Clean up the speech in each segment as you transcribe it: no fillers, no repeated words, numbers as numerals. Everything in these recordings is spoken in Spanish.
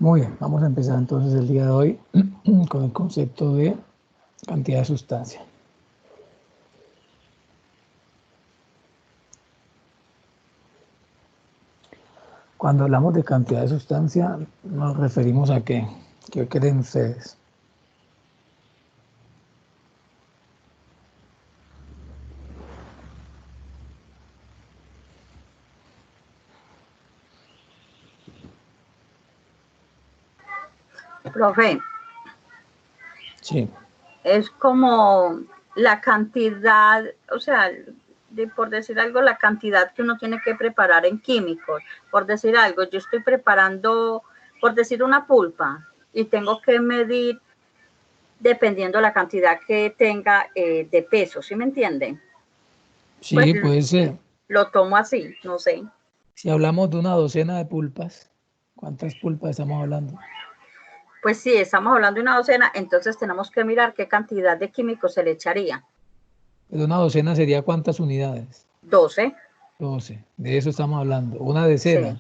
Muy bien, vamos a empezar entonces el día de hoy con el concepto de cantidad de sustancia. Cuando hablamos de cantidad de sustancia, nos referimos a qué. ¿Qué creen ustedes? Profe, Sí, es como la cantidad, o sea, por decir algo, la cantidad que uno tiene que preparar en químicos. Por decir algo, yo estoy preparando, por decir una pulpa, y tengo que medir dependiendo la cantidad que tenga de peso, ¿sí me entienden? Pues sí, puede ser. lo tomo así, no sé. Si hablamos de una docena de pulpas, ¿cuántas pulpas estamos hablando? Pues si estamos hablando de una docena, entonces tenemos que mirar qué cantidad de químicos se le echaría. Pues una docena sería ¿cuántas unidades? 12, 12. De eso estamos hablando. Una sí. decena.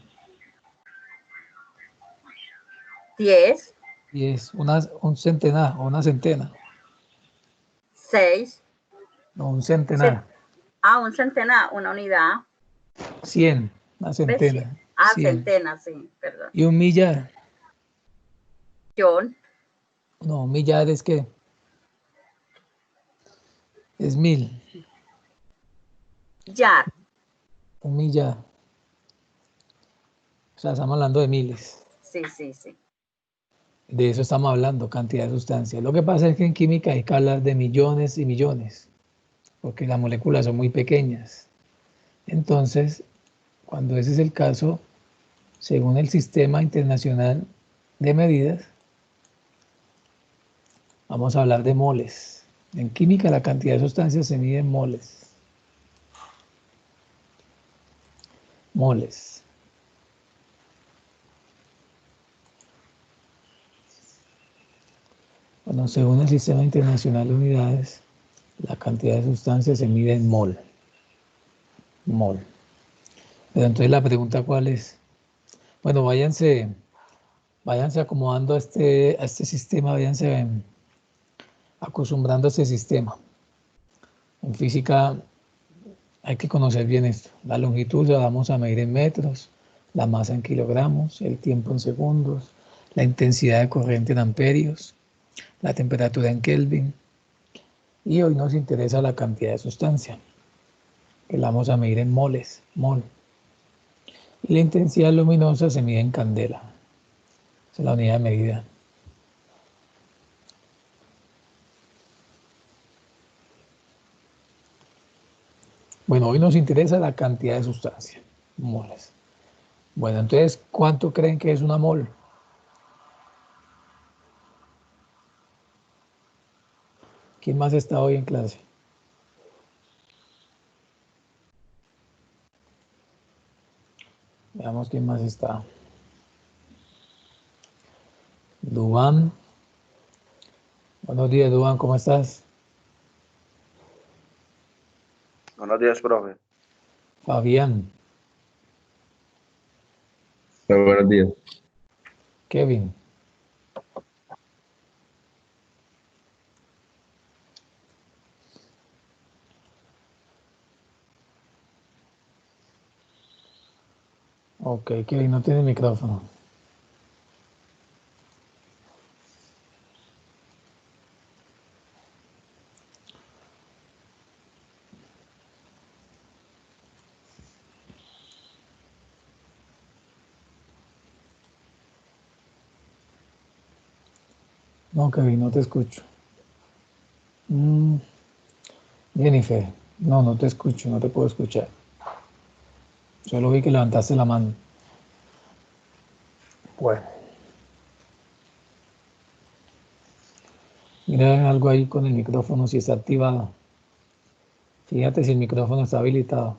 10, Y es un centenar o una centena. 6, No, un centenar. un centenar, una unidad. 100, una ¿Ves? centena. Ah, 100. centenas, sí, perdón. Y un millar. John, No, un millar es que es 1000. Yar, Un millar. O sea, estamos hablando de miles. sí, sí, sí. De eso estamos hablando, cantidad de sustancias. Lo que pasa es que en química hay que hablar de millones y millones, porque las moléculas son muy pequeñas. Entonces, cuando ese es el caso, según el Sistema Internacional de Medidas, vamos a hablar de moles. En química la cantidad de sustancias se mide en moles. Moles. Bueno, según el Sistema Internacional de Unidades, la cantidad de sustancias se mide en mol. Mol. Pero entonces la pregunta cuál es. Bueno, váyanse acomodando a este sistema, váyanse acostumbrando a este sistema. En física hay que conocer bien esto. La longitud la vamos a medir en metros, la masa en kilogramos, el tiempo en segundos, la intensidad de corriente en amperios, la temperatura en Kelvin. Y hoy nos interesa la cantidad de sustancia, que la vamos a medir en moles, mol. Y la intensidad luminosa se mide en candela. Esa es la unidad de medida. Bueno, hoy nos interesa la cantidad de sustancia, moles. Bueno, entonces, ¿cuánto creen que es una mol? ¿Quién más está hoy en clase? Veamos quién más está. Dubán. Buenos días, Dubán, ¿cómo estás? Buenos días, profe. Fabián, Muy buenos días. Kevin, ok, Kevin no tiene micrófono. No, Kevin, no te escucho. Jennifer, no, no te escucho, no te puedo escuchar. Solo vi que levantaste la mano. Bueno, mira algo ahí con el micrófono si está activado. Fíjate si el micrófono está habilitado.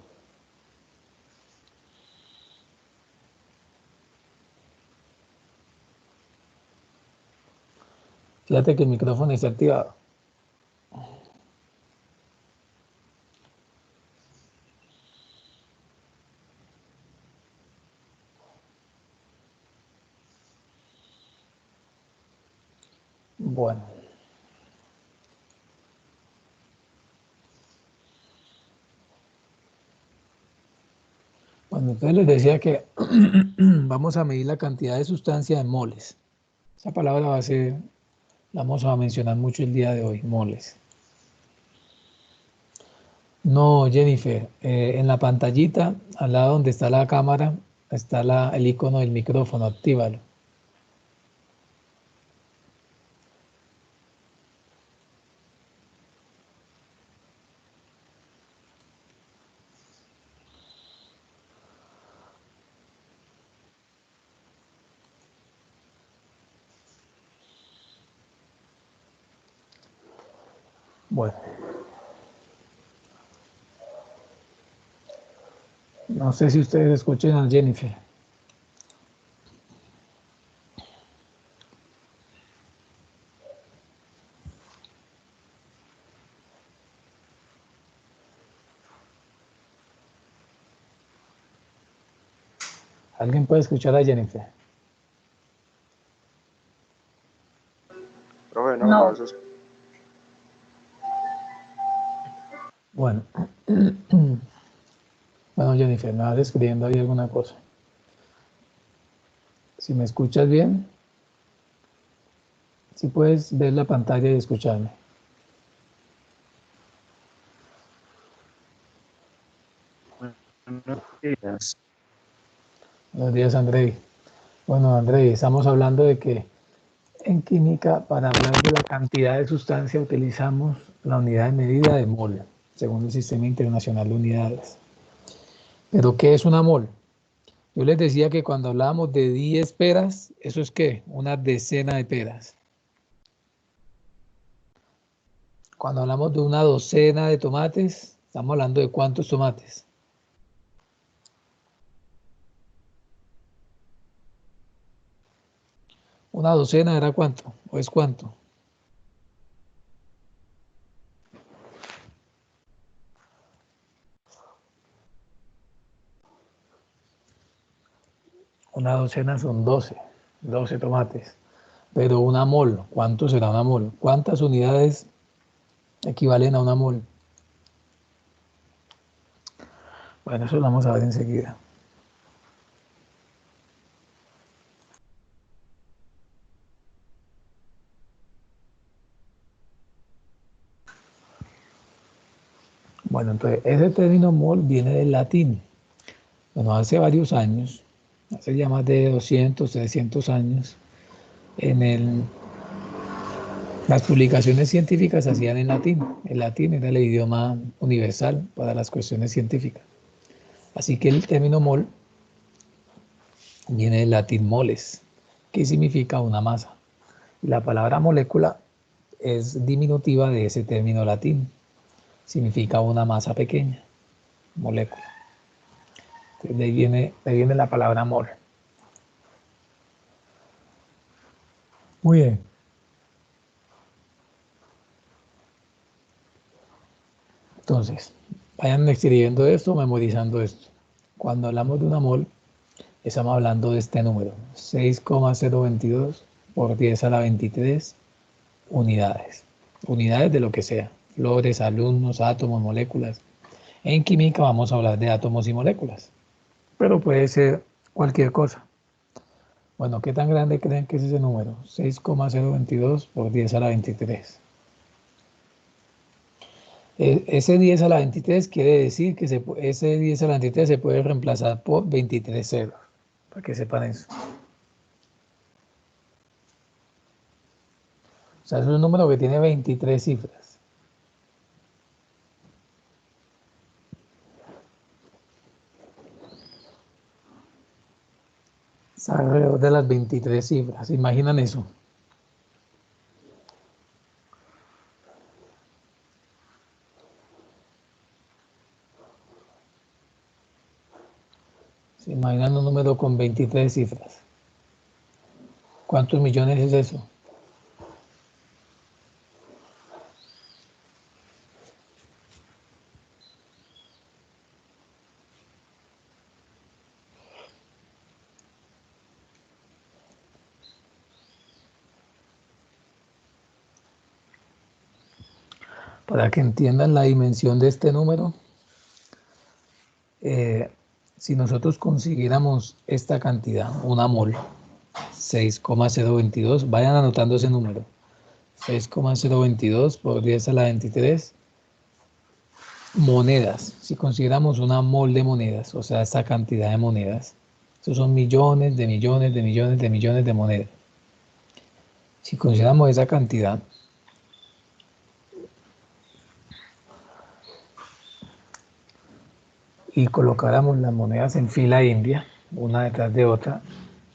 Fíjate que el micrófono está activado. Bueno. Bueno, entonces les decía que vamos a medir la cantidad de sustancia en moles. Esa palabra la vamos a mencionar mucho el día de hoy, moles. No, Jennifer, en la pantallita, al lado donde está la cámara, está el icono del micrófono, actívalo. Bueno, no sé si ustedes escuchen a Jennifer. ¿Alguien puede escuchar a Jennifer? Profe, no, No. eso es... Bueno, bueno, Jennifer, me vas escribiendo ahí alguna cosa. Si me escuchas bien, si puedes ver la pantalla y escucharme. Buenos días. Buenos días, Andrei. Bueno, Andrei, estamos hablando de que en química, para hablar de la cantidad de sustancia, utilizamos la unidad de medida de mol, según el Sistema Internacional de Unidades. ¿Pero qué es una mol? Yo les decía que cuando hablábamos de 10 peras, ¿eso es qué? Una decena de peras. Cuando hablamos de una docena de tomates, estamos hablando de ¿cuántos tomates? ¿Una docena era cuánto? ¿O es cuánto? Una docena son 12 tomates. Pero una mol, ¿cuánto será una mol? ¿Cuántas unidades equivalen a una mol? Bueno, eso lo vamos a ver enseguida. Bueno, entonces ese término mol viene del latín. Bueno, hace varios años, hace ya más de 200, 300 años, las publicaciones científicas se hacían en latín. El latín era el idioma universal para las cuestiones científicas. Así que el término mol viene del latín moles, que significa una masa. La palabra molécula es diminutiva de ese término latín. Significa una masa pequeña, molécula. Entonces, de ahí viene la palabra mol. Muy bien. Entonces, vayan escribiendo esto, memorizando esto. Cuando hablamos de una mol, estamos hablando de este número, 6,022 por 10 a la 23 unidades. Unidades de lo que sea, flores, alumnos, átomos, moléculas. En química vamos a hablar de átomos y moléculas, pero puede ser cualquier cosa. Bueno, ¿qué tan grande creen que es ese número? 6,022 por 10 a la 23. Ese 10 a la 23 quiere decir que ese 10 a la 23 se puede reemplazar por 23 ceros, para que sepan eso. O sea, es un número que tiene 23 cifras. Es alrededor de las 23 cifras. ¿Se imaginan eso? ¿Se imaginan un número con 23 cifras? ¿Cuántos millones es eso? Para que entiendan la dimensión de este número, si nosotros consiguiéramos esta cantidad, una mol, 6,022, vayan anotando ese número, 6,022 por 10 a la 23 monedas. Si consiguiéramos una mol de monedas, o sea, esta cantidad de monedas, estos son millones de millones de millones de millones de monedas. Si consideramos esa cantidad, y colocáramos las monedas en fila india, una detrás de otra,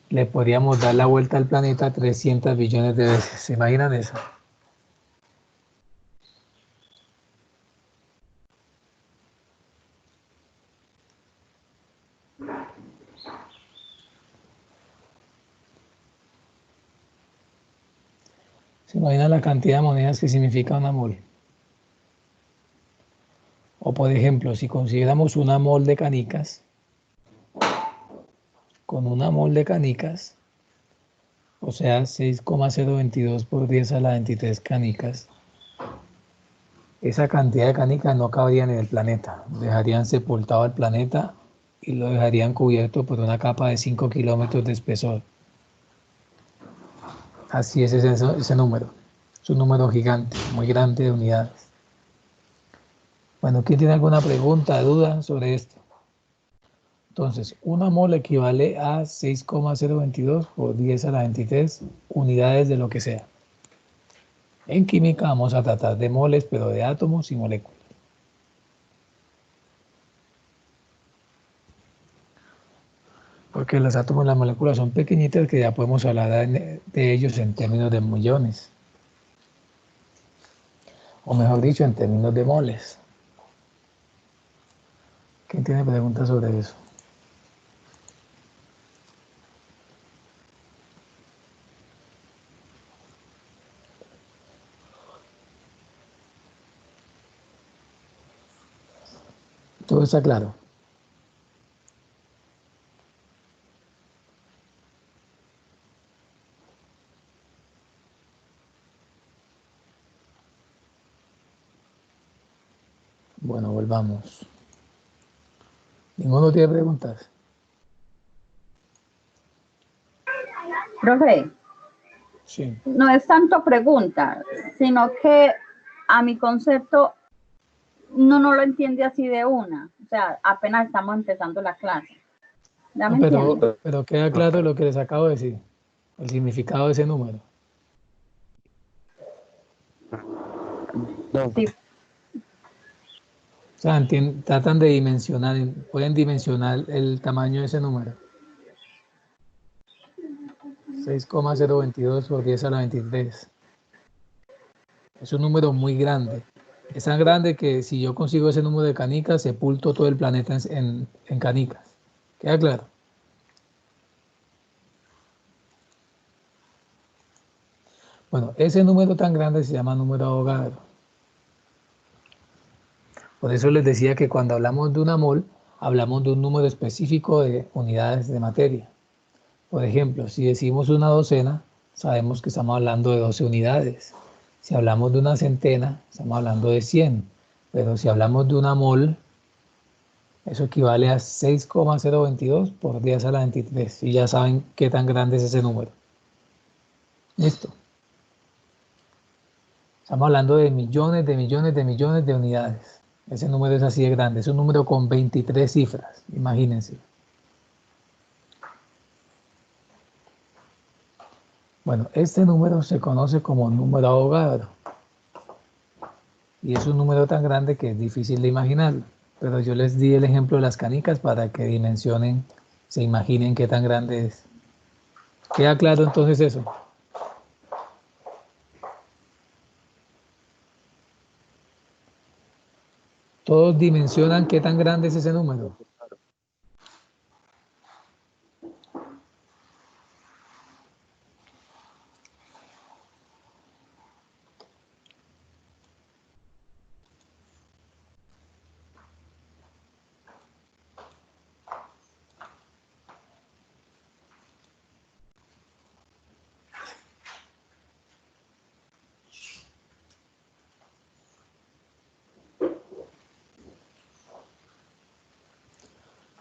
le podríamos dar la vuelta al planeta 300 billones de veces. ¿Se imaginan eso? ¿Se imaginan la cantidad de monedas que significa una mol? O por ejemplo, si consideramos una mol de canicas, con una mol de canicas, o sea, 6,022 por 10 a la 23 canicas, esa cantidad de canicas no cabrían en el planeta. Dejarían sepultado al planeta y lo dejarían cubierto por una capa de 5 kilómetros de espesor. Así es ese número. Es un número gigante, muy grande de unidades. Bueno, ¿quién tiene alguna pregunta, duda sobre esto? Entonces, una mol equivale a 6,022 por 10 a la 23 unidades de lo que sea. En química vamos a tratar de moles, pero de átomos y moléculas. Porque los átomos y las moléculas son pequeñitas que ya podemos hablar de ellos en términos de millones. O mejor dicho, en términos de moles. ¿Quién tiene preguntas sobre eso? ¿Todo está claro? Bueno, volvamos. ¿Ninguno tiene preguntas? Profe, Sí. no es tanto pregunta, sino que a mi concepto no lo entiende así de una. O sea, apenas estamos empezando la clase. ¿Ya me No, entiendes? pero queda claro lo que les acabo de decir, el significado de ese número. No. Sí. O sea, tratan de dimensionar, pueden dimensionar el tamaño de ese número. 6,022 por 10 a la 23. Es un número muy grande. Es tan grande que si yo consigo ese número de canicas, sepulto todo el planeta en canicas. ¿Queda claro? Bueno, ese número tan grande se llama número Avogadro. Por eso les decía que cuando hablamos de una mol, hablamos de un número específico de unidades de materia. Por ejemplo, si decimos una docena, sabemos que estamos hablando de 12 unidades. Si hablamos de una centena, estamos hablando de 100. Pero si hablamos de una mol, eso equivale a 6,022 por 10 a la 23. Y ya saben qué tan grande es ese número. Listo. Estamos hablando de millones, de millones, de millones de unidades. Ese número es así de grande. Es un número con 23 cifras. Imagínense. Bueno, este número se conoce como número Avogadro. Y es un número tan grande que es difícil de imaginarlo. Pero yo les di el ejemplo de las canicas para que dimensionen, se imaginen qué tan grande es. ¿Queda claro entonces eso? Todos dimensionan qué tan grande es ese número.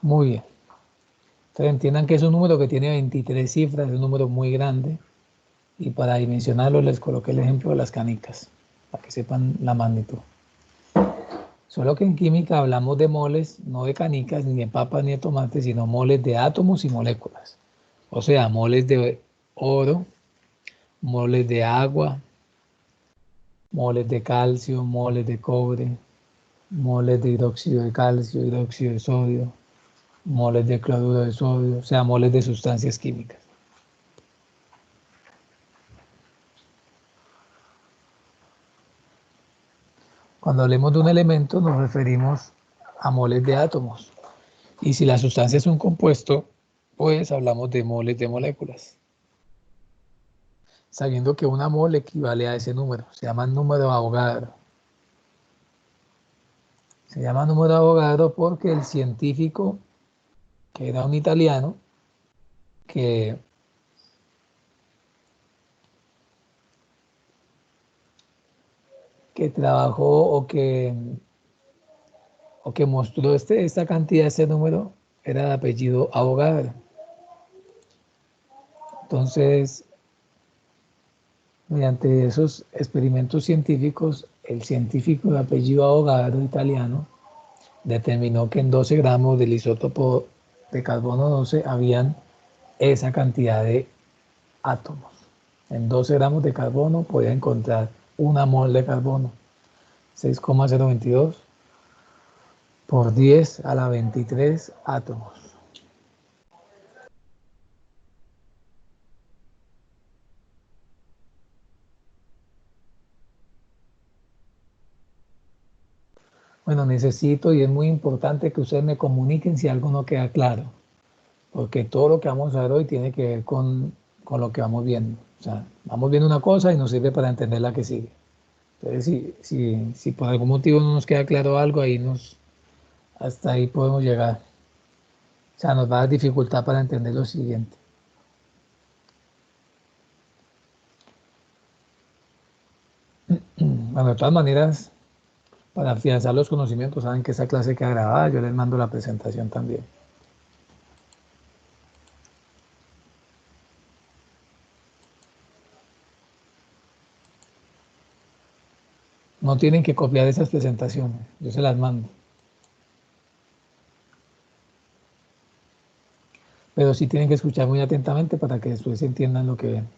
Muy bien. Entonces entiendan que es un número que tiene 23 cifras, es un número muy grande. Y para dimensionarlo les coloqué el ejemplo de las canicas, para que sepan la magnitud. Solo que en química hablamos de moles, no de canicas, ni de papas, ni de tomates, sino moles de átomos y moléculas. O sea, moles de oro, moles de agua, moles de calcio, moles de cobre, moles de hidróxido de calcio, hidróxido de sodio, moles de cloruro de sodio, o sea, moles de sustancias químicas. Cuando hablemos de un elemento nos referimos a moles de átomos. Y si la sustancia es un compuesto, pues hablamos de moles de moléculas. Sabiendo que una mole equivale a ese número. Se llama número de Avogadro. Se llama número de Avogadro porque el científico, que era un italiano, que trabajó o que mostró esta cantidad, este número, era de apellido Avogadro. Entonces, mediante esos experimentos científicos, el científico de apellido Avogadro italiano determinó que en 12 gramos del isótopo de carbono 12 habían esa cantidad de átomos. En 12 gramos de carbono podía encontrar una mol de carbono, 6,022 por 10 a la 23 átomos. Bueno, necesito y es muy importante que ustedes me comuniquen si algo no queda claro, porque todo lo que vamos a ver hoy tiene que ver con lo que vamos viendo. O sea, vamos viendo una cosa y nos sirve para entender la que sigue. Entonces, si por algún motivo no nos queda claro algo, hasta ahí podemos llegar. O sea, nos va a dar dificultad para entender lo siguiente. Bueno, de todas maneras, para afianzar los conocimientos, saben que esa clase queda grabada, yo les mando la presentación también. No tienen que copiar esas presentaciones, yo se las mando. Pero sí tienen que escuchar muy atentamente para que después entiendan lo que ven.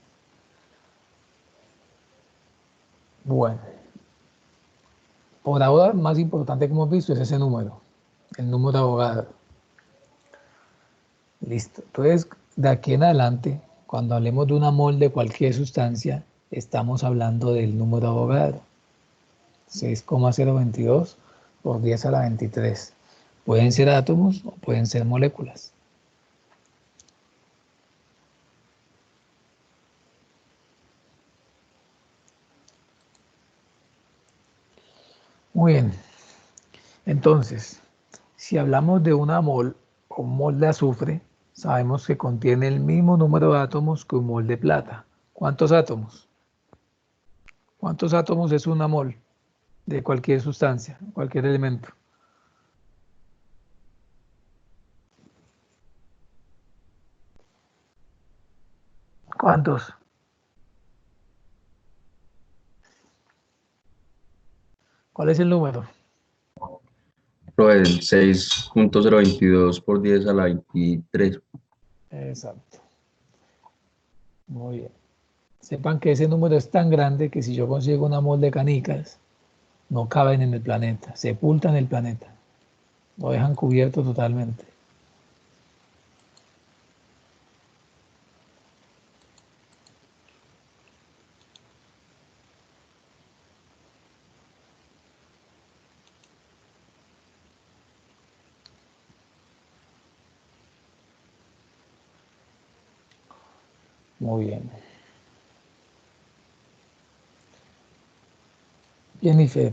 Bueno, por ahora, más importante que hemos visto es ese número, el número de Avogadro. Listo. Entonces, de aquí en adelante, cuando hablemos de una mol de cualquier sustancia, estamos hablando del número de Avogadro. 6,022 por 10 a la 23. Pueden ser átomos o pueden ser moléculas. Muy bien. Entonces, si hablamos de una mol o mol de azufre, sabemos que contiene el mismo número de átomos que un mol de plata. ¿Cuántos átomos? ¿Cuántos átomos es una mol de cualquier sustancia, cualquier elemento? ¿Cuántos? ¿Cuál es el número? El 6,022 por 10 a la 23. Exacto. Muy bien. Sepan que ese número es tan grande que si yo consigo una mol de canicas, no caben en el planeta, sepultan el planeta, lo dejan cubierto totalmente. Muy bien. Jennifer,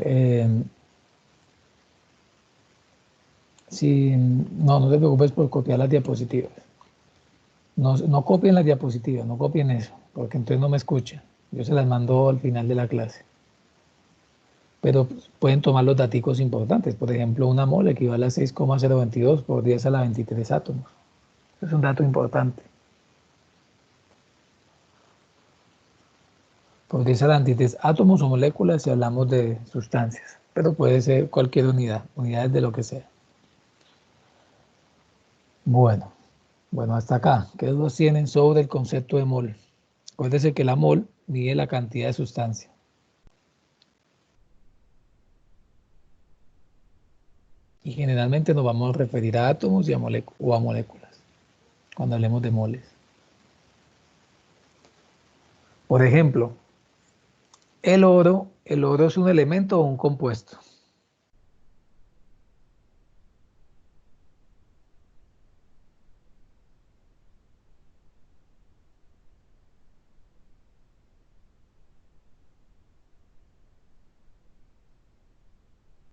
no te preocupes por copiar las diapositivas. No copien las diapositivas, no copien eso, porque entonces no me escuchan. Yo se las mando al final de la clase. pero pueden tomar los daticos importantes. Por ejemplo, una mol equivale a 6,022 por 10 a la 23 átomos. Es un dato importante. Por 10 a la 23 átomos o moléculas si hablamos de sustancias, pero puede ser cualquier unidad, unidades de lo que sea. Bueno, hasta acá. ¿Qué dudas tienen sobre el concepto de mol? Acuérdense que la mol mide la cantidad de sustancia. Y generalmente nos vamos a referir a átomos y a moléculas cuando hablemos de moles. Por ejemplo, el oro es un elemento o un compuesto.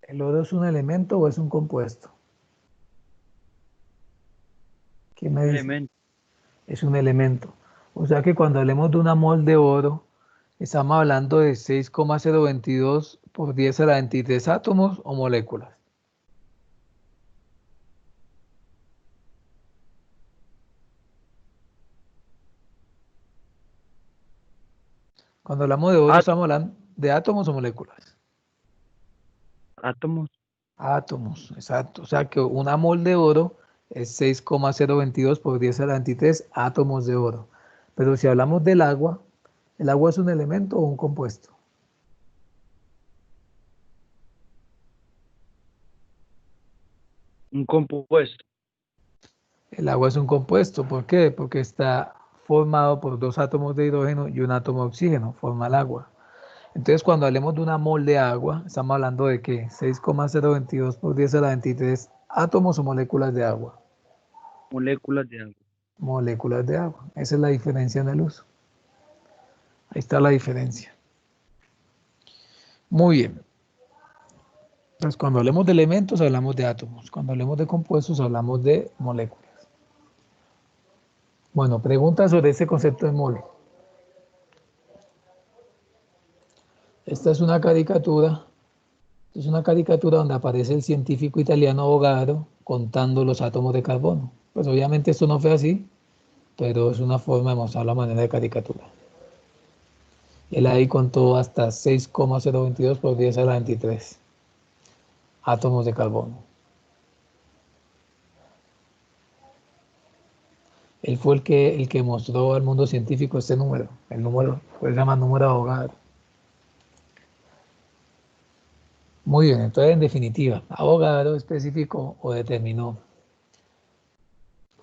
¿El oro es un elemento o es un compuesto? ¿Quién me dice? Elemento. Es un elemento. O sea que cuando hablemos de una mol de oro, estamos hablando de 6,022 por 10 a la 23 átomos o moléculas. Cuando hablamos de oro, estamos hablando de átomos o moléculas. Átomos. Átomos, exacto. O sea que una mol de oro es 6,022 por 10 a la 23 átomos de oro. Pero si hablamos del agua, ¿el agua es un elemento o un compuesto? Un compuesto. El agua es un compuesto. ¿Por qué? Porque está formado por 2 átomos de hidrógeno y un átomo de oxígeno, forma el agua. Entonces, cuando hablemos de una mol de agua, estamos hablando de que 6,022 por 10 a la 23 átomos o moléculas de agua. Moléculas de agua. Moléculas de agua. Esa es la diferencia en el uso. Ahí está la diferencia. Muy bien. Entonces, cuando hablemos de elementos, hablamos de átomos. Cuando hablemos de compuestos, hablamos de moléculas. Bueno, pregunta sobre ese concepto de mol. Esta es una caricatura. Es una caricatura donde aparece el científico italiano Avogadro contando los átomos de carbono. Pues obviamente esto no fue así, pero es una forma de mostrar la manera de caricatura. Él ahí contó hasta 6,022 por 10 a la 23 átomos de carbono. Él fue el que mostró al mundo científico este número. El número, pues se llama número de Avogadro. Muy bien, entonces en definitiva, Avogadro especificó o determinó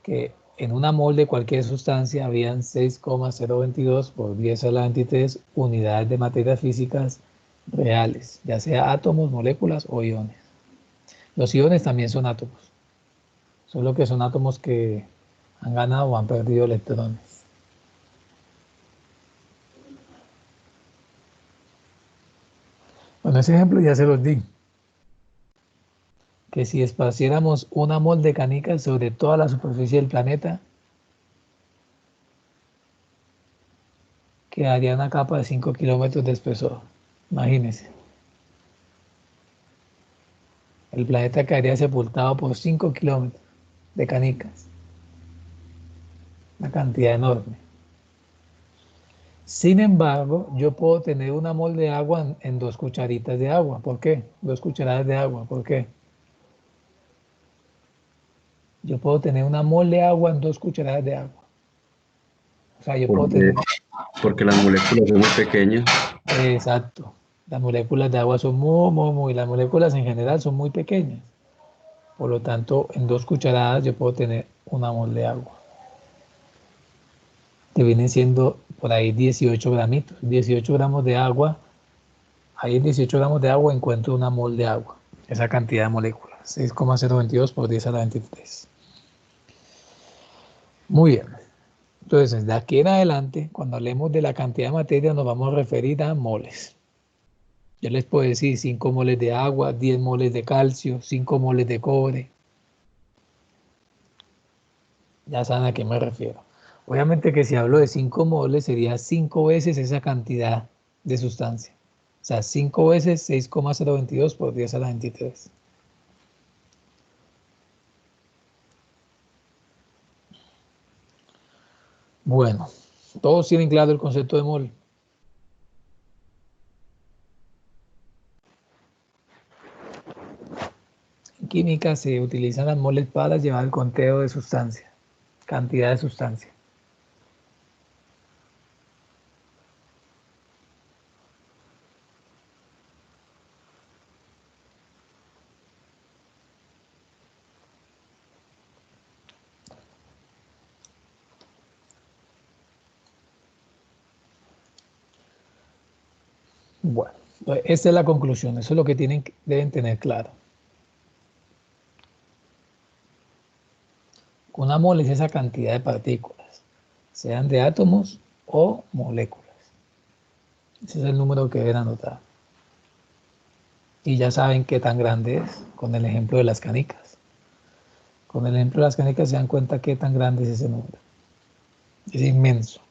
que en una mol de cualquier sustancia habían 6,022 por 10 a la 23 unidades de materias físicas reales, ya sea átomos, moléculas o iones. Los iones también son átomos, solo que son átomos que han ganado o han perdido electrones. Bueno, ese ejemplo ya se los di. Que si esparciéramos una mol de canicas sobre toda la superficie del planeta, quedaría una capa de 5 kilómetros de espesor. Imagínense. El planeta quedaría sepultado por 5 kilómetros de canicas. Una cantidad enorme. Sin embargo, yo puedo tener una mol de agua en 2 cucharitas de agua. ¿Por qué? 2 cucharadas de agua. ¿Por qué? Yo puedo tener una mol de agua en 2 cucharadas de agua. O sea, yo puedo tener... Porque las moléculas son muy pequeñas. Exacto. Las moléculas de agua son las moléculas en general son muy pequeñas. Por lo tanto, en 2 cucharadas yo puedo tener una mol de agua. Que vienen siendo por ahí 18 gramitos. 18 gramos de agua. Ahí en 18 gramos de agua encuentro una mol de agua. Esa cantidad de moléculas. 6,022 por 10 a la 23. Muy bien. Entonces, de aquí en adelante, cuando hablemos de la cantidad de materia, nos vamos a referir a moles. Yo les puedo decir 5 moles de agua, 10 moles de calcio, 5 moles de cobre. Ya saben a qué me refiero. Obviamente que si hablo de 5 moles sería 5 veces esa cantidad de sustancia. sea, 5 veces 6,022 por 10 a la 23. Bueno, todos tienen claro el concepto de mol. En química se utilizan las moles para llevar el conteo de sustancia, cantidad de sustancia. Bueno, pues esta es la conclusión, eso es lo que deben tener claro. Una mol es esa cantidad de partículas, sean de átomos o moléculas. Ese es el número que deben anotar. Y ya saben qué tan grande es, con el ejemplo de las canicas. Con el ejemplo de las canicas se dan cuenta qué tan grande es ese número. Es inmenso.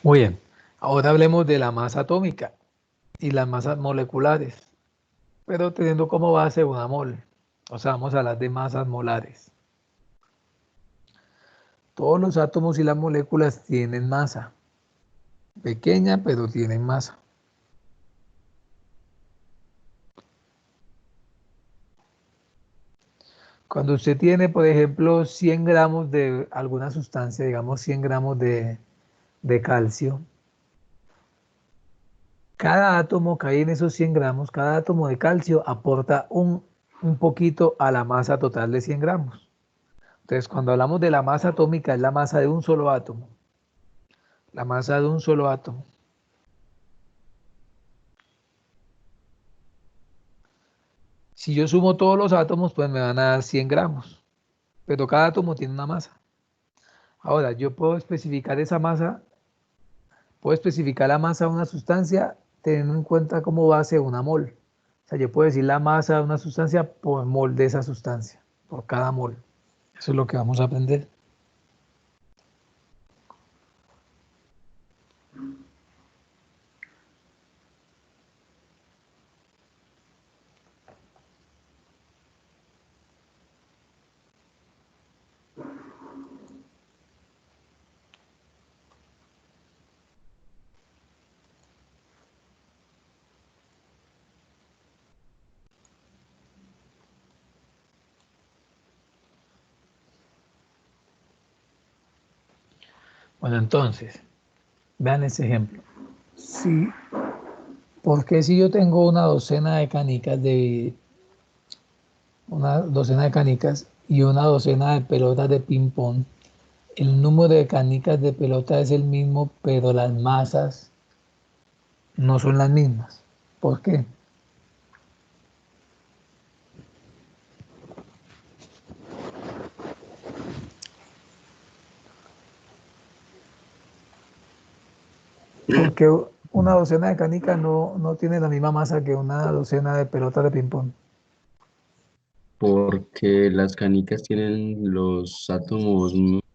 Muy bien, ahora hablemos de la masa atómica y las masas moleculares, pero teniendo como base una mol. O sea, vamos a hablar de masas molares. Todos los átomos y las moléculas tienen masa, pequeña, pero tienen masa. Cuando usted tiene, por ejemplo, 100 gramos de alguna sustancia, digamos 100 gramos de calcio, cada átomo que hay en esos 100 gramos, cada átomo de calcio aporta un poquito a la masa total de 100 gramos. Entonces, cuando hablamos de la masa atómica, es la masa de un solo átomo. La masa de un solo átomo. Si yo sumo todos los átomos, pues me van a dar 100 gramos. Pero cada átomo tiene una masa. Ahora, yo puedo especificar esa masa, puedo especificar la masa de una sustancia teniendo en cuenta como base una mol. O sea, yo puedo decir la masa de una sustancia por mol de esa sustancia, por cada mol. Eso es lo que vamos a aprender. Bueno, entonces, vean ese ejemplo. Sí, porque si yo tengo una docena de canicas y una docena de pelotas de ping pong, el número de canicas de pelota es el mismo, pero las masas no son las mismas. ¿Por qué? Porque una docena de canicas no tiene la misma masa que una docena de pelotas de ping pong. Porque las canicas tienen los átomos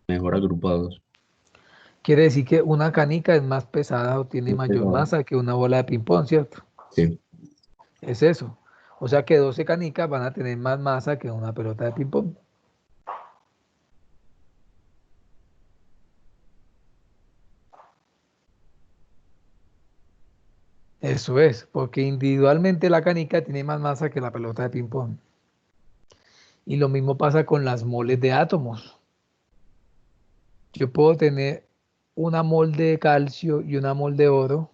mejor agrupados. Quiere decir que una canica es más pesada o tiene Muy mayor pesado. masa que una bola de ping pong, ¿cierto? Sí. Es eso. O sea que 12 canicas van a tener más masa que una pelota de ping pong. Eso es, porque individualmente la canica tiene más masa que la pelota de ping pong. Y lo mismo pasa con las moles de átomos. Yo puedo tener una mol de calcio y una mol de oro,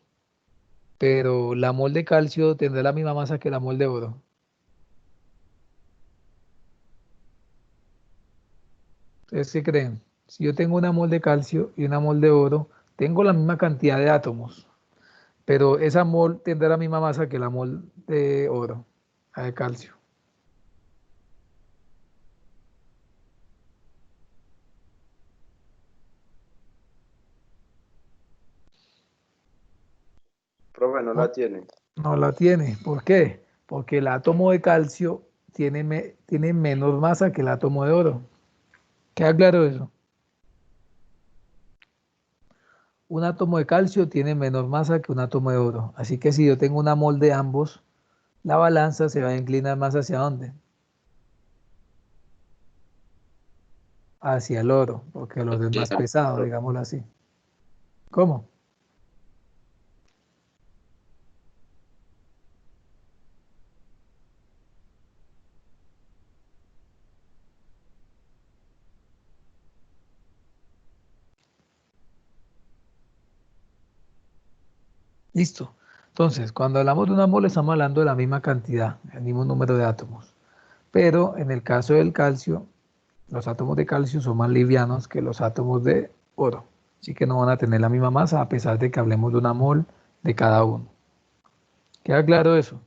pero la mol de calcio tendrá la misma masa que la mol de oro. ¿Ustedes qué creen? Si yo tengo una mol de calcio y una mol de oro, tengo la misma cantidad de átomos, pero esa mol tendrá la misma masa que la mol de oro, la de calcio. Profe, no la ¿No? tiene. No la tiene. ¿Por qué? Porque el átomo de calcio tiene menos masa que el átomo de oro. ¿Queda claro eso? Un átomo de calcio tiene menos masa que un átomo de oro. Así que si yo tengo una mol de ambos, la balanza se va a inclinar más hacia dónde? Hacia el oro, porque el oro es más pesado, digámoslo así. ¿Cómo? Listo. Entonces, cuando hablamos de una mol, estamos hablando de la misma cantidad, el mismo número de átomos. Pero en el caso del calcio, los átomos de calcio son más livianos que los átomos de oro. Así que no van a tener la misma masa a pesar de que hablemos de una mol de cada uno. ¿Queda claro eso?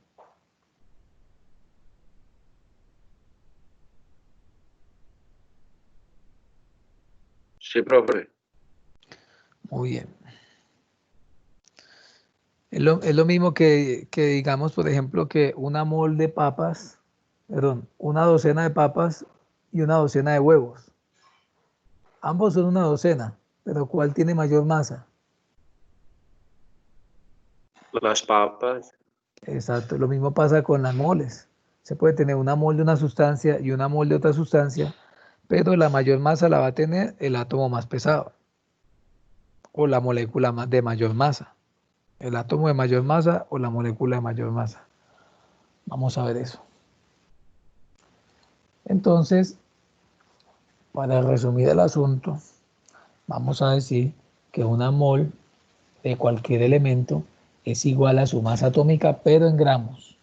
Sí, profe. Muy bien. Es lo mismo que digamos, por ejemplo, que una mol de papas, perdón, una docena de papas y una docena de huevos. Ambos son una docena, pero ¿cuál tiene mayor masa? Las papas. Exacto, lo mismo pasa con las moles. Se puede tener una mol de una sustancia y una mol de otra sustancia, pero la mayor masa la va a tener el átomo más pesado o la molécula de mayor masa. El átomo de mayor masa o la molécula de mayor masa. Vamos a ver eso. Entonces, para resumir el asunto, vamos a decir que una mol de cualquier elemento es igual a su masa atómica, pero en gramos.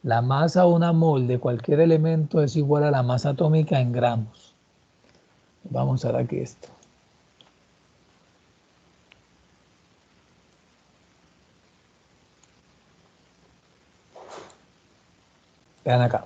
La masa de una mol de cualquier elemento es igual a la masa atómica en gramos. Vamos a ver aquí esto. Vean acá.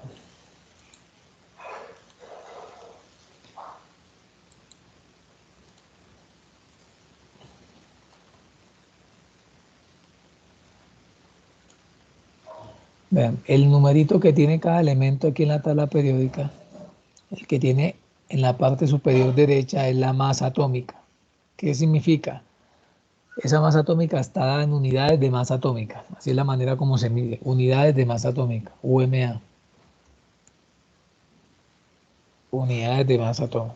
Vean, el numerito que tiene cada elemento aquí en la tabla periódica, el que tiene en la parte superior derecha es la masa atómica. ¿Qué significa? Esa masa atómica está dada en unidades de masa atómica. Así es la manera como se mide. Unidades de masa atómica, UMA. Unidades de masa atómica.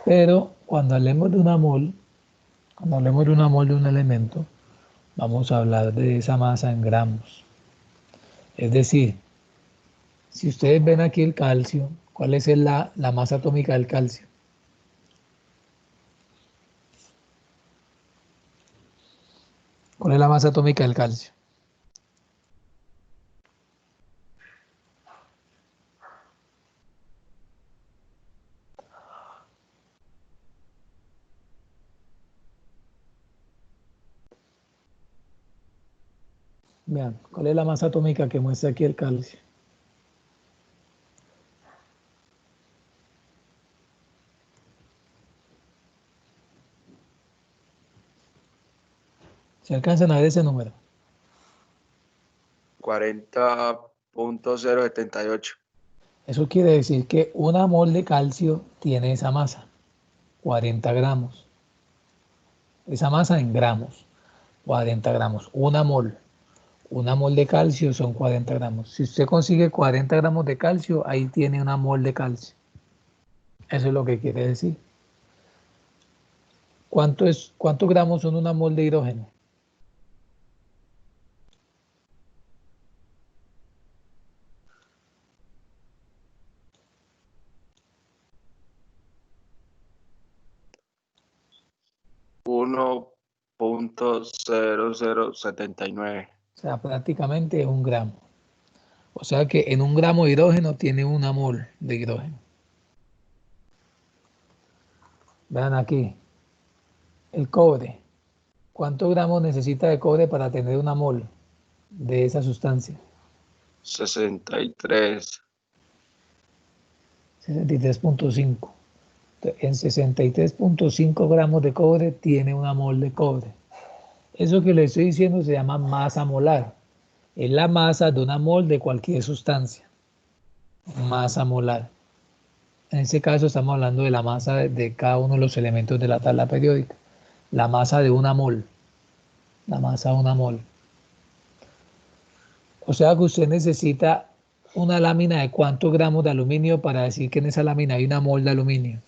Pero cuando hablemos de una mol, cuando hablemos de una mol de un elemento, vamos a hablar de esa masa en gramos. Es decir, si ustedes ven aquí el calcio, ¿cuál es la masa atómica del calcio? ¿Cuál es la masa atómica del calcio? Vean, ¿cuál es la masa atómica que muestra aquí el calcio? ¿Se alcanzan a ver ese número? 40.078. Eso quiere decir que una mol de calcio tiene esa masa, 40 gramos. Esa masa en gramos, 40 gramos. Una mol de calcio son 40 gramos. Si usted consigue 40 gramos de calcio, ahí tiene una mol de calcio. Eso es lo que quiere decir. ¿Cuántos gramos son una mol de hidrógeno? Uno punto cero cero setenta y nueve. O sea, prácticamente un gramo. O sea que en un gramo de hidrógeno tiene una mol de hidrógeno. Vean aquí, el cobre. ¿Cuántos gramos necesita de cobre para tener una mol de esa sustancia? 63. 63.5. En 63.5 gramos de cobre tiene una mol de cobre. Eso que le estoy diciendo se llama masa molar. Es la masa de una mol de cualquier sustancia. Masa molar. En este caso estamos hablando de la masa de cada uno de los elementos de la tabla periódica. La masa de una mol. La masa de una mol. O sea que usted necesita una lámina de cuántos gramos de aluminio para decir que en esa lámina hay una mol de aluminio.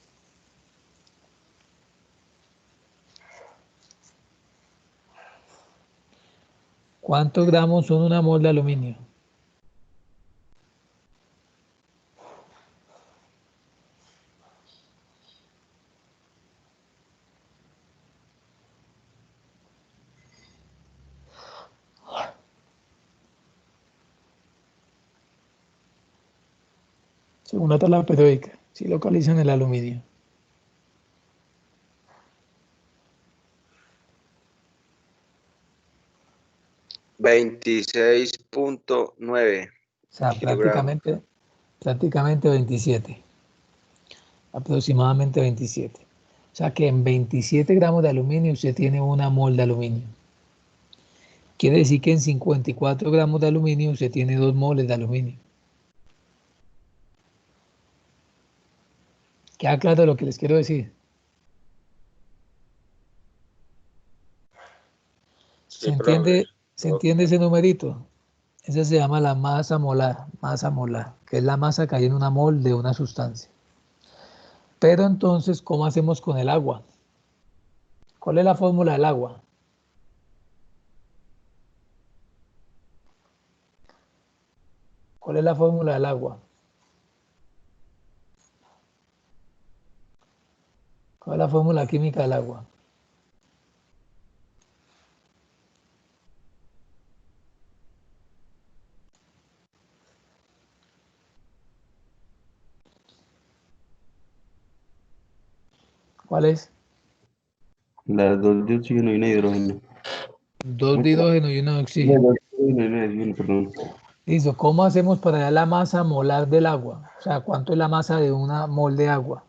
¿Cuántos gramos son una mol de aluminio? Según la tabla periódica, si localizan el aluminio. $26.9 O sea, kilogramos. prácticamente 27. Aproximadamente 27. O sea que en 27 gramos de aluminio usted tiene una mol de aluminio. Quiere decir que en 54 gramos de aluminio usted tiene 2 moles de aluminio. ¿Queda claro lo que les quiero decir? Sí, profe. ¿Se entiende ese numerito? Esa se llama la masa molar, que es la masa que hay en una mol de una sustancia. Pero entonces, ¿cómo hacemos con el agua? ¿Cuál es la fórmula del agua? ¿Cuál es la fórmula del agua? ¿Cuál es la fórmula química del agua? ¿Cuál es? Las dos de oxígeno y una de hidrógeno. 2 de hidrógeno y 1 de Las oxígeno. dos de oxígeno y una de hidrógeno, perdón. Listo, ¿cómo hacemos para dar la masa molar del agua? O sea, ¿cuánto es la masa de una mol de agua?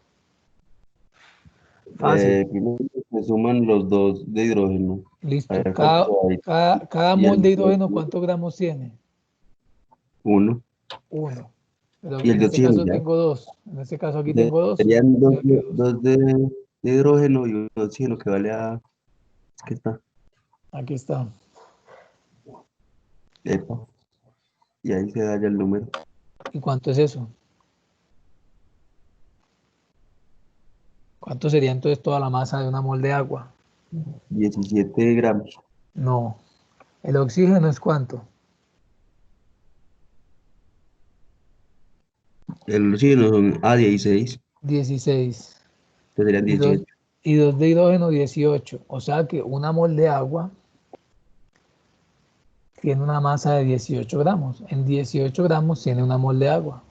Fácil, Primero se suman los dos de hidrógeno. A listo. ver cuánto hay. Cada Y mol de el de hidrógeno, oxígeno, ¿cuántos gramos tiene? 1. 1. Pero Y el en de este oxígeno caso ya. tengo 2. En este caso aquí Entonces, tengo 2. serían O sea que 2. dos de hidrógeno y uno de oxígeno que vale a... ¿Qué está? Aquí está. Epa. Y ahí se da ya el número. ¿Y cuánto es eso? ¿Cuánto sería entonces toda la masa de una mol de agua? 17 gramos. No. ¿El oxígeno es cuánto? El oxígeno son A16. 16. Entonces serían Y 2 18. y 2 de hidrógeno, 18. O sea que una mol de agua tiene una masa de 18 gramos. En 18 gramos tiene una mol de agua.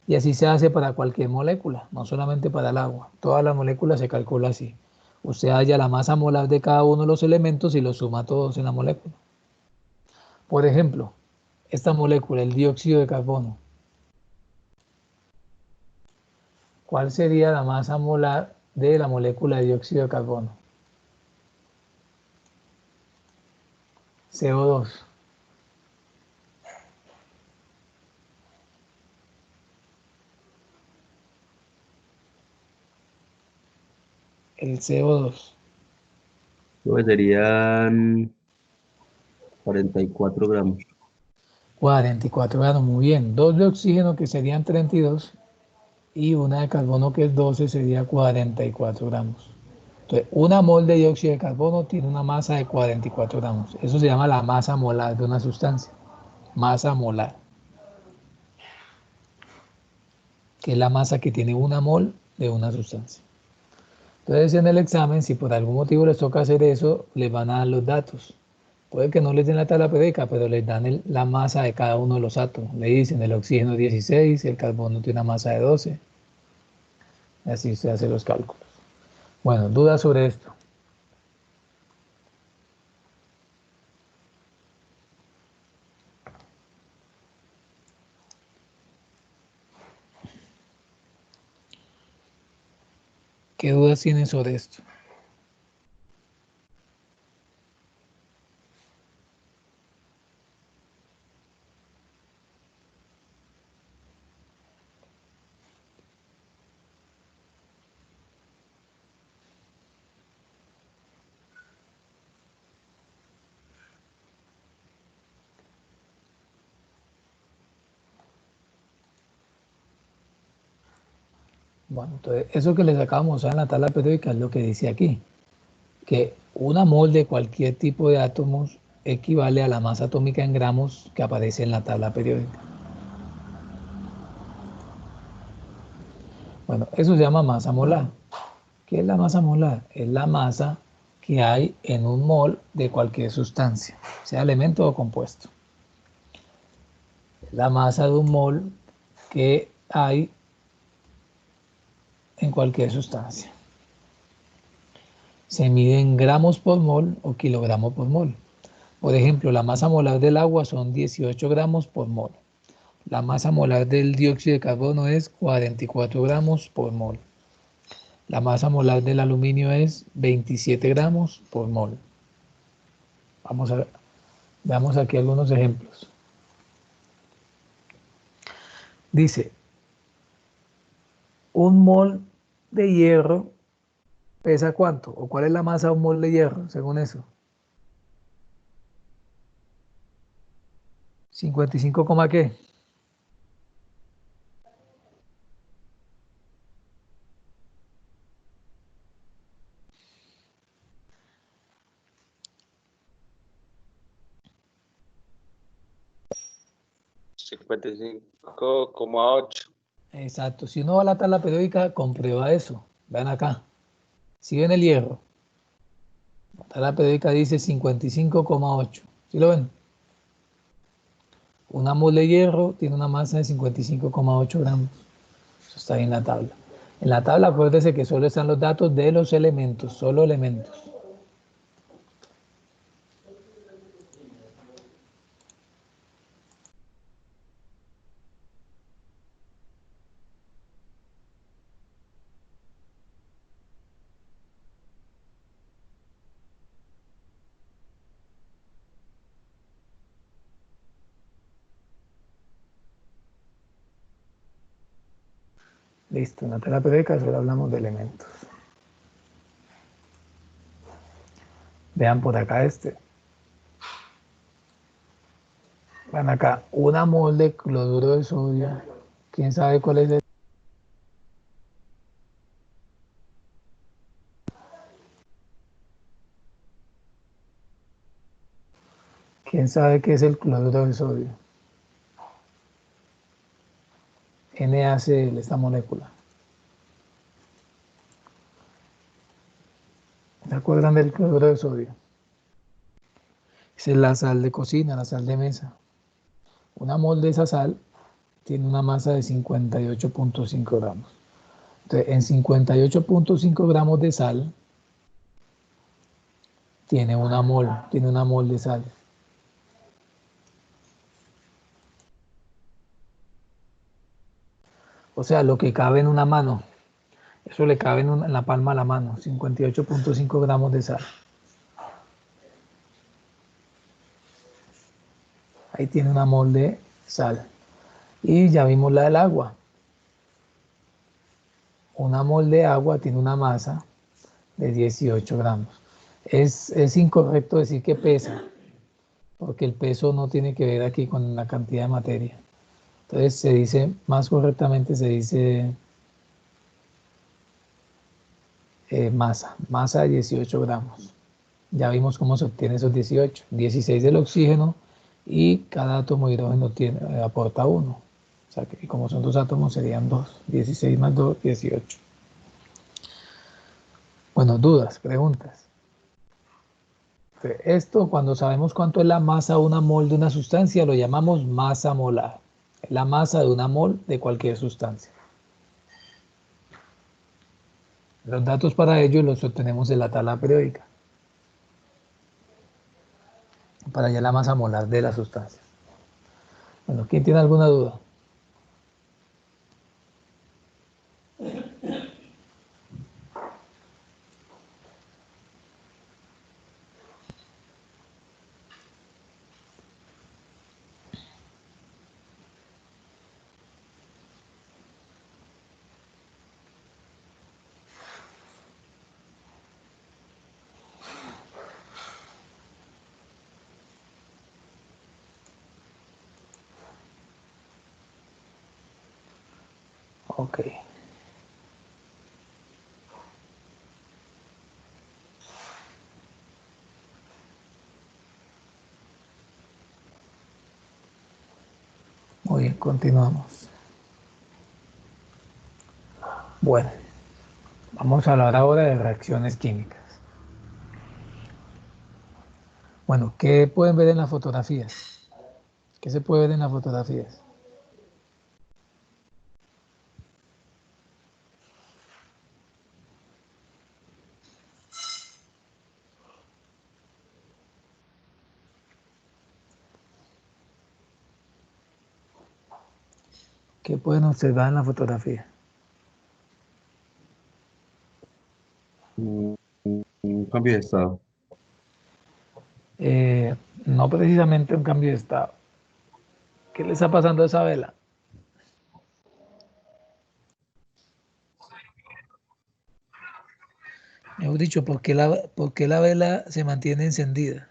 Y así se hace para cualquier molécula, no solamente para el agua. Todas las moléculas se calcula así. Usted halla la masa molar de cada uno de los elementos y los suma todos en la molécula. Por ejemplo, esta molécula, el dióxido de carbono. ¿Cuál sería la masa molar de la molécula de dióxido de carbono? CO2. El CO2. Entonces serían 44 gramos. 44 gramos, muy bien. 2 de oxígeno que serían 32 y una de carbono que es 12 sería 44 gramos. Entonces, una mol de dióxido de carbono tiene una masa de 44 gramos. Eso se llama la masa molar de una sustancia. Masa molar, que es la masa que tiene una mol de una sustancia. Entonces, en el examen, si por algún motivo les toca hacer eso, les van a dar los datos. Puede que no les den la tabla periódica, pero les dan la masa de cada uno de los átomos. Le dicen el oxígeno 16, el carbono tiene una masa de 12. Y así se hacen los cálculos. Bueno, dudas sobre esto. dudas tienen sobre esto? Bueno, entonces eso que les acabamos de mostrar en la tabla periódica es lo que dice aquí, que una mol de cualquier tipo de átomos equivale a la masa atómica en gramos que aparece en la tabla periódica. Bueno, eso se llama masa molar. ¿Qué es la masa molar? Es la masa que hay en un mol de cualquier sustancia, sea elemento o compuesto. La masa de un mol que hay en cualquier sustancia. Se mide en gramos por mol o kilogramos por mol. Por ejemplo, la masa molar del agua son 18 gramos por mol. La masa molar del dióxido de carbono es 44 gramos por mol. La masa molar del aluminio es 27 gramos por mol. Vamos a ver, veamos aquí algunos ejemplos. Dice, un mol de hierro pesa ¿cuánto? ¿O cuál es la masa de un mol de hierro, según eso? 55, ¿qué? $55,8. Exacto. Si uno va a la tabla periódica, comprueba eso. Vean acá. Si ven el hierro, la tabla periódica dice 55,8. ¿Sí lo ven? Una mol de hierro tiene una masa de 55,8 gramos. Eso está ahí en la tabla. En la tabla, acuérdese que solo están los datos de los elementos, solo elementos. Listo, en la tabla periódica solo hablamos de elementos. Vean por acá este. Vean acá, una mol de cloruro de sodio. ¿Quién sabe cuál es el? ¿Quién sabe qué es el cloruro de sodio? NaCl, esta molécula. ¿Se acuerdan del cloruro de sodio? Esa es la sal de cocina, la sal de mesa. Una mol de esa sal tiene una masa de 58,5 gramos. Entonces, en 58,5 gramos de sal, tiene una mol de sal. O sea, lo que cabe en una mano, eso le cabe en la palma de la mano, 58,5 gramos de sal. Ahí tiene una mol de sal. Y ya vimos la del agua. Una mol de agua tiene una masa de 18 gramos. Es incorrecto decir que pesa, porque el peso no tiene que ver aquí con la cantidad de materia. Entonces se dice, más correctamente se dice masa de 18 gramos. Ya vimos cómo se obtiene esos 18. 16 del oxígeno y cada átomo de hidrógeno aporta 1. O sea que como son dos átomos serían 2. 16 más 2, 18. Bueno, dudas, preguntas. Esto, cuando sabemos cuánto es la masa de una mol de una sustancia, lo llamamos masa molar. Es la masa de una mol de cualquier sustancia. Los datos para ello los obtenemos de la tabla periódica. Para hallar la masa molar de la sustancia. Bueno, ¿quién tiene alguna duda? Ok. Muy bien, continuamos. Bueno, vamos a hablar ahora de reacciones químicas. Bueno, ¿qué pueden ver en las fotografías? ¿Qué se puede ver en las fotografías? ¿Qué pueden observar en la fotografía? Un cambio de estado. No precisamente un cambio de estado. ¿Qué le está pasando a esa vela? Mejor dicho, por qué la vela se mantiene encendida?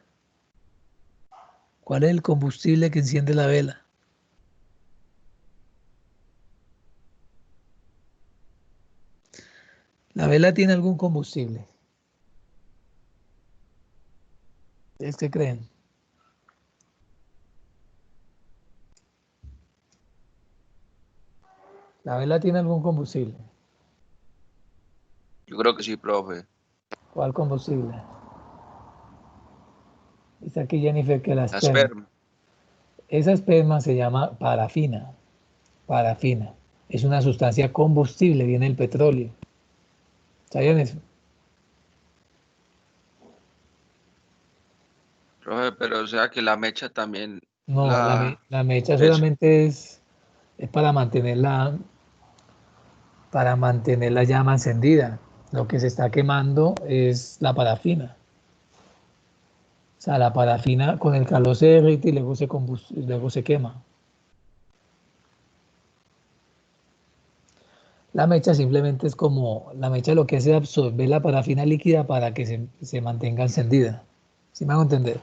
¿Cuál es el combustible que enciende la vela? ¿La vela tiene algún combustible? ¿Ustedes qué creen? ¿La vela tiene algún combustible? Yo creo que sí, profe. ¿Cuál combustible? Dice aquí Jennifer que la La esperma. esperma. Esa esperma se llama parafina. Parafina. Es una sustancia combustible, viene del petróleo. ¿Sabían eso? Profe, pero o sea que la mecha también No, la... la mecha Eso. solamente es para mantener la llama encendida. Lo que se está quemando es la parafina. O sea, la parafina con el calor se derrite y luego se quema. La mecha simplemente es como, la mecha lo que hace es absorber la parafina líquida para que se mantenga encendida. ¿Sí me hago entender?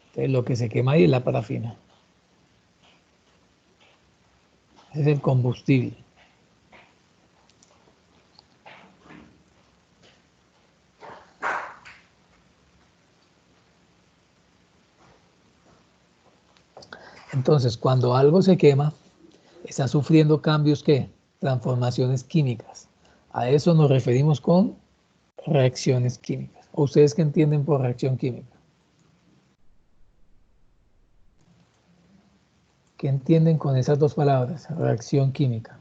Entonces, lo que se quema ahí es la parafina. Ese es el combustible. Entonces, cuando algo se quema, está sufriendo cambios que transformaciones químicas. A eso nos referimos con reacciones químicas. ¿O ustedes qué entienden por reacción química? ¿Qué entienden con esas dos palabras? Reacción química.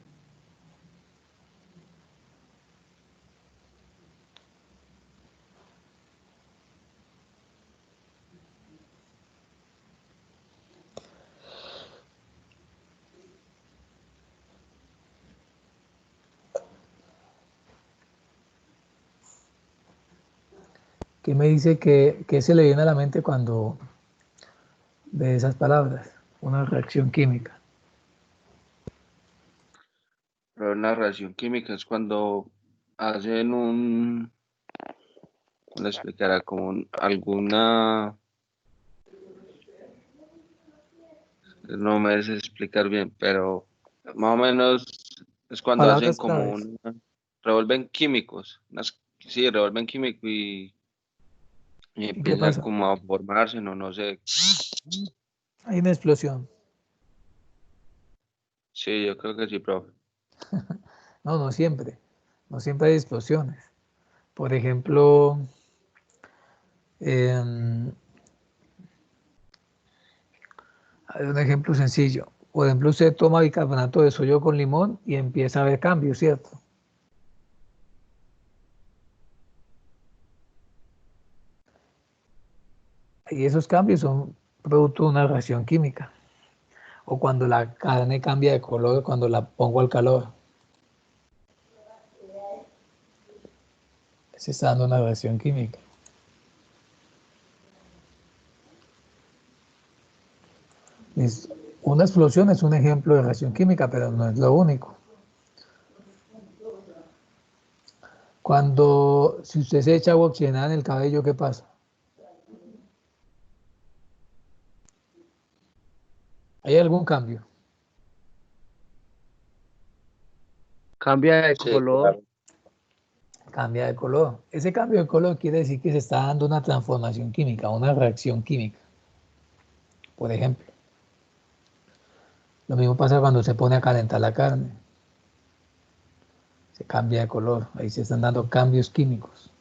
¿Qué me dice que se le viene a la mente cuando ve esas palabras? Una reacción química. Pero una reacción química es cuando hacen un... ¿Cómo le explicará? Como alguna... No me sé explicar bien, pero más o menos es cuando hacen Palabras como claves. un... Revuelven químicos. Sí, revuelven químicos y ¿Y qué empiezan pasa? como a formarse, no, no sé. Hay una explosión. Sí, yo creo que sí, profe. No, no siempre. No siempre hay explosiones. Por ejemplo, em, hay un ejemplo sencillo. Por ejemplo, usted toma bicarbonato de sodio con limón y empieza a ver cambios, ¿cierto? Y esos cambios son producto de una reacción química. O cuando la carne cambia de color cuando la pongo al calor. Se está dando una reacción química. Una explosión es un ejemplo de reacción química, pero no es lo único. Si usted se echa agua oxigenada en el cabello, ¿qué pasa? ¿Hay algún cambio? Cambia de Sí, color. claro. Cambia de color. Ese cambio de color quiere decir que se está dando una transformación química, una reacción química. Por ejemplo, lo mismo pasa cuando se pone a calentar la carne. Se cambia de color. Ahí se están dando cambios químicos.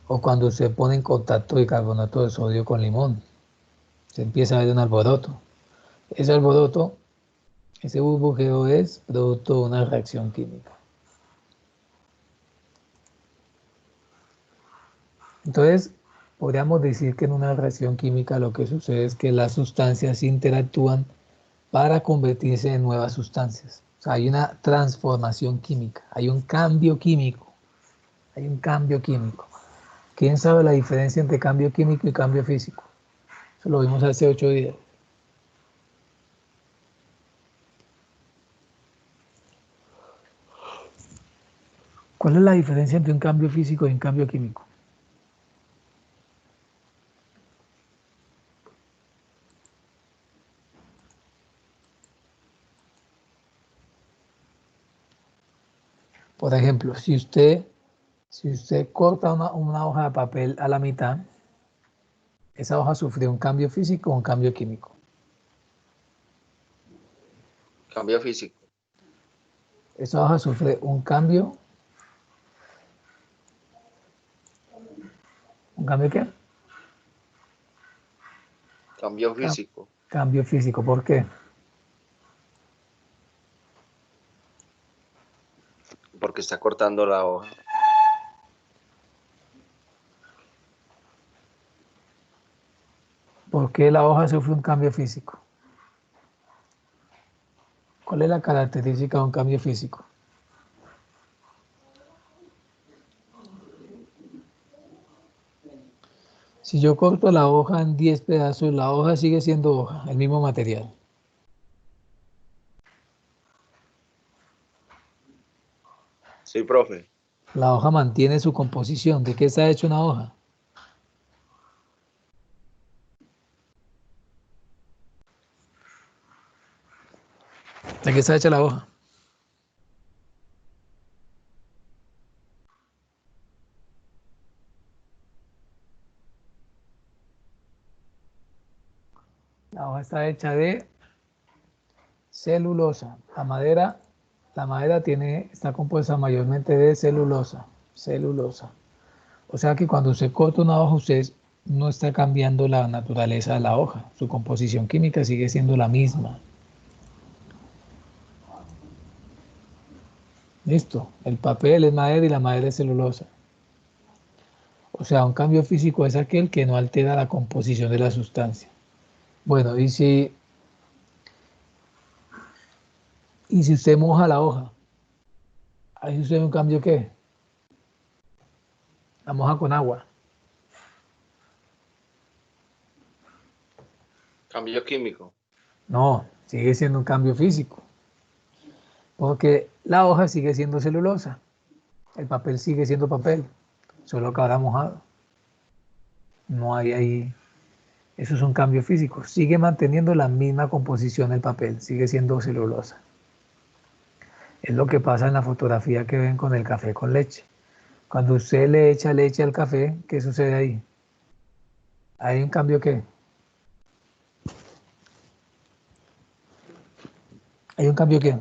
O cuando se pone en contacto de carbonato de sodio con limón. Se empieza a ver un alboroto. Ese alboroto, ese burbujeo es producto de una reacción química. Entonces, podríamos decir que en una reacción química lo que sucede es que las sustancias interactúan para convertirse en nuevas sustancias. O sea, hay una transformación química, hay un cambio químico, hay un cambio químico. ¿Quién sabe la diferencia entre cambio químico y cambio físico? Eso lo vimos hace 8 días. ¿Cuál es la diferencia entre un cambio físico y un cambio químico? Por ejemplo, si usted corta una hoja de papel a la mitad, esa hoja sufre un cambio físico o un cambio químico. Cambio físico. Esa hoja sufre un cambio. ¿Un cambio qué? Cambio físico. Cambio físico. ¿Por qué? Porque está cortando la hoja. ¿Por qué la hoja sufre un cambio físico? ¿Cuál es la característica de un cambio físico? Si yo corto la hoja en 10 pedazos, la hoja sigue siendo hoja, el mismo material. Sí, profe. La hoja mantiene su composición. ¿De qué está hecha una hoja? ¿De qué está hecha la hoja? La hoja está hecha de celulosa. La madera está compuesta mayormente de celulosa. Celulosa. O sea que cuando usted corta una hoja, usted no está cambiando la naturaleza de la hoja. Su composición química sigue siendo la misma. Listo. El papel es madera y la madera es celulosa. O sea, un cambio físico es aquel que no altera la composición de la sustancia. Bueno, y si usted moja la hoja, ahí sucede un cambio ¿qué? La moja con agua. Cambio químico. No, sigue siendo un cambio físico. Porque la hoja sigue siendo celulosa. El papel sigue siendo papel. Solo que ahora mojado. No hay ahí. Eso es un cambio físico. Sigue manteniendo la misma composición el papel. Sigue siendo celulosa. Es lo que pasa en la fotografía que ven con el café con leche. Cuando usted le echa leche al café, ¿qué sucede ahí? ¿Hay un cambio qué? ¿Hay un cambio qué?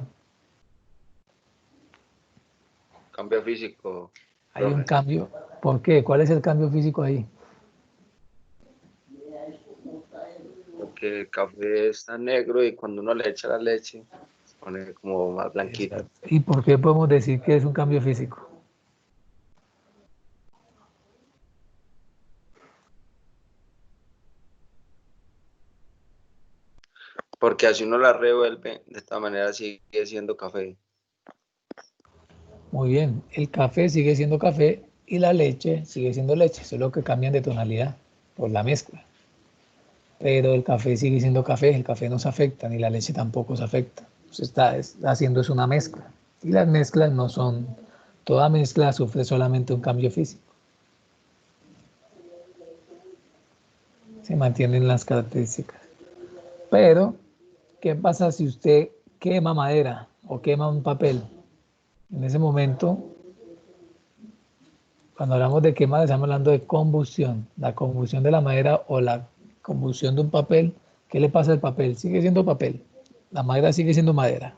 Cambio físico, Hay un profe. cambio. ¿Por qué? ¿Cuál es el cambio físico ahí? Porque el café está negro y cuando uno le echa la leche se pone como más blanquito. Exacto. ¿Y por qué podemos decir que es un cambio físico? Porque así uno la revuelve, de esta manera sigue siendo café. Muy bien, el café sigue siendo café y la leche sigue siendo leche, solo que cambian de tonalidad por la mezcla. Pero el café sigue siendo café, el café no se afecta, ni la leche tampoco se afecta. Se está haciendo es una mezcla. Y las mezclas no son, toda mezcla sufre solamente un cambio físico. se mantienen las características. Pero, ¿qué pasa si usted quema madera o quema un papel? En ese momento, cuando hablamos de quemar, estamos hablando de combustión. La combustión de la madera o la combustión de un papel. ¿Qué le pasa al papel? Sigue siendo papel. La madera sigue siendo madera.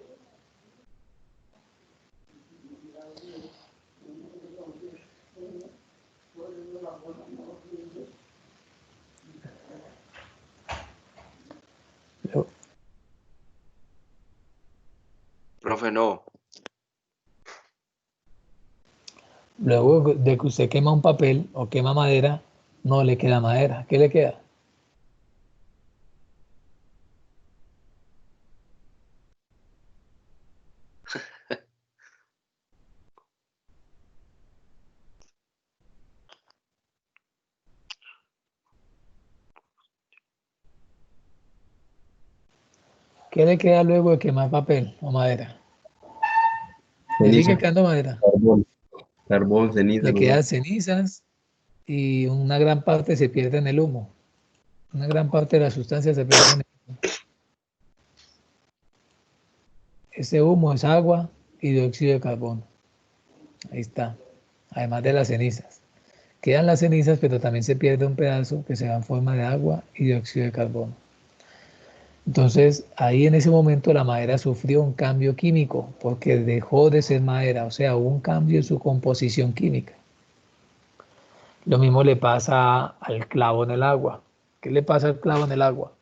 Profe, no. Luego de que usted quema un papel o quema madera, no le queda madera. ¿Qué le queda? ¿Qué le queda luego de quemar papel o madera? ¿Le Ceniza, sigue quedando madera? carbón, ceniza, Le no sé. quedan cenizas y una gran parte se pierde en el humo. Una gran parte de la sustancia se pierde en el humo. Ese humo es agua y dióxido de carbono. Ahí está. Además de las cenizas. Quedan las cenizas, pero también se pierde un pedazo que se da en forma de agua y dióxido de carbono. Entonces, ahí en ese momento la madera sufrió un cambio químico porque dejó de ser madera, o sea, hubo un cambio en su composición química. Lo mismo le pasa al clavo en el agua. ¿Qué le pasa al clavo en el agua?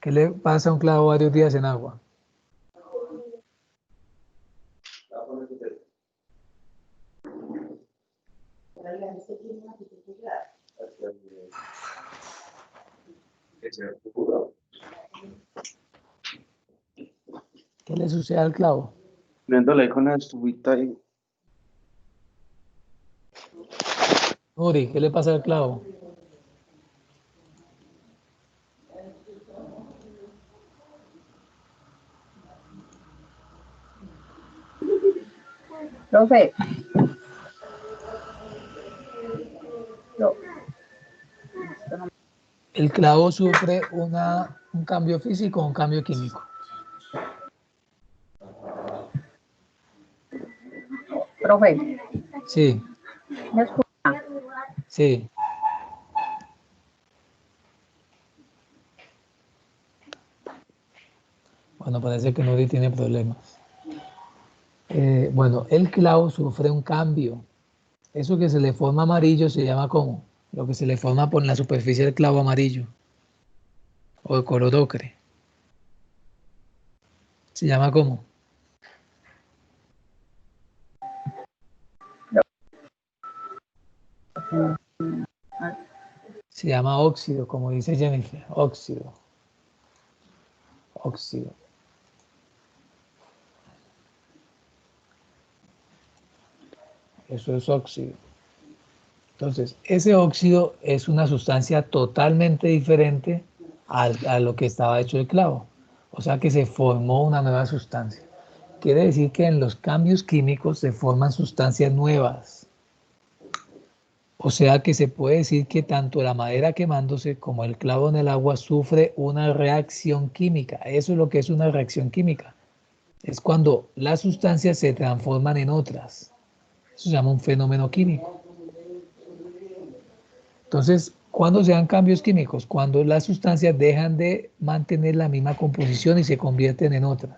¿Qué le pasa a un clavo varios días en agua? ¿Qué le sucede al clavo? Viéndole con la estufita ahí. Uri, ¿qué le pasa al clavo? Profe, no, El clavo sufre un cambio físico o un cambio químico. profe, Sí, ¿me escucha? sí. Bueno, parece que Nuri tiene problemas. Bueno, el clavo sufre un cambio. Eso que se le forma amarillo se llama ¿cómo? Lo que se le forma por la superficie del clavo amarillo o de color ocre. ¿Se llama cómo? Se llama óxido, como dice Jennifer. Óxido. Óxido. Eso es óxido. Entonces, ese óxido es una sustancia totalmente diferente a lo que estaba hecho el clavo. O sea que se formó una nueva sustancia. Quiere decir que en los cambios químicos se forman sustancias nuevas. O sea que se puede decir que tanto la madera quemándose como el clavo en el agua sufre una reacción química. Eso es lo que es una reacción química. Es cuando las sustancias se transforman en otras. Eso se llama un fenómeno químico. Entonces, ¿cuándo se dan cambios químicos? Cuando las sustancias dejan de mantener la misma composición y se convierten en otras.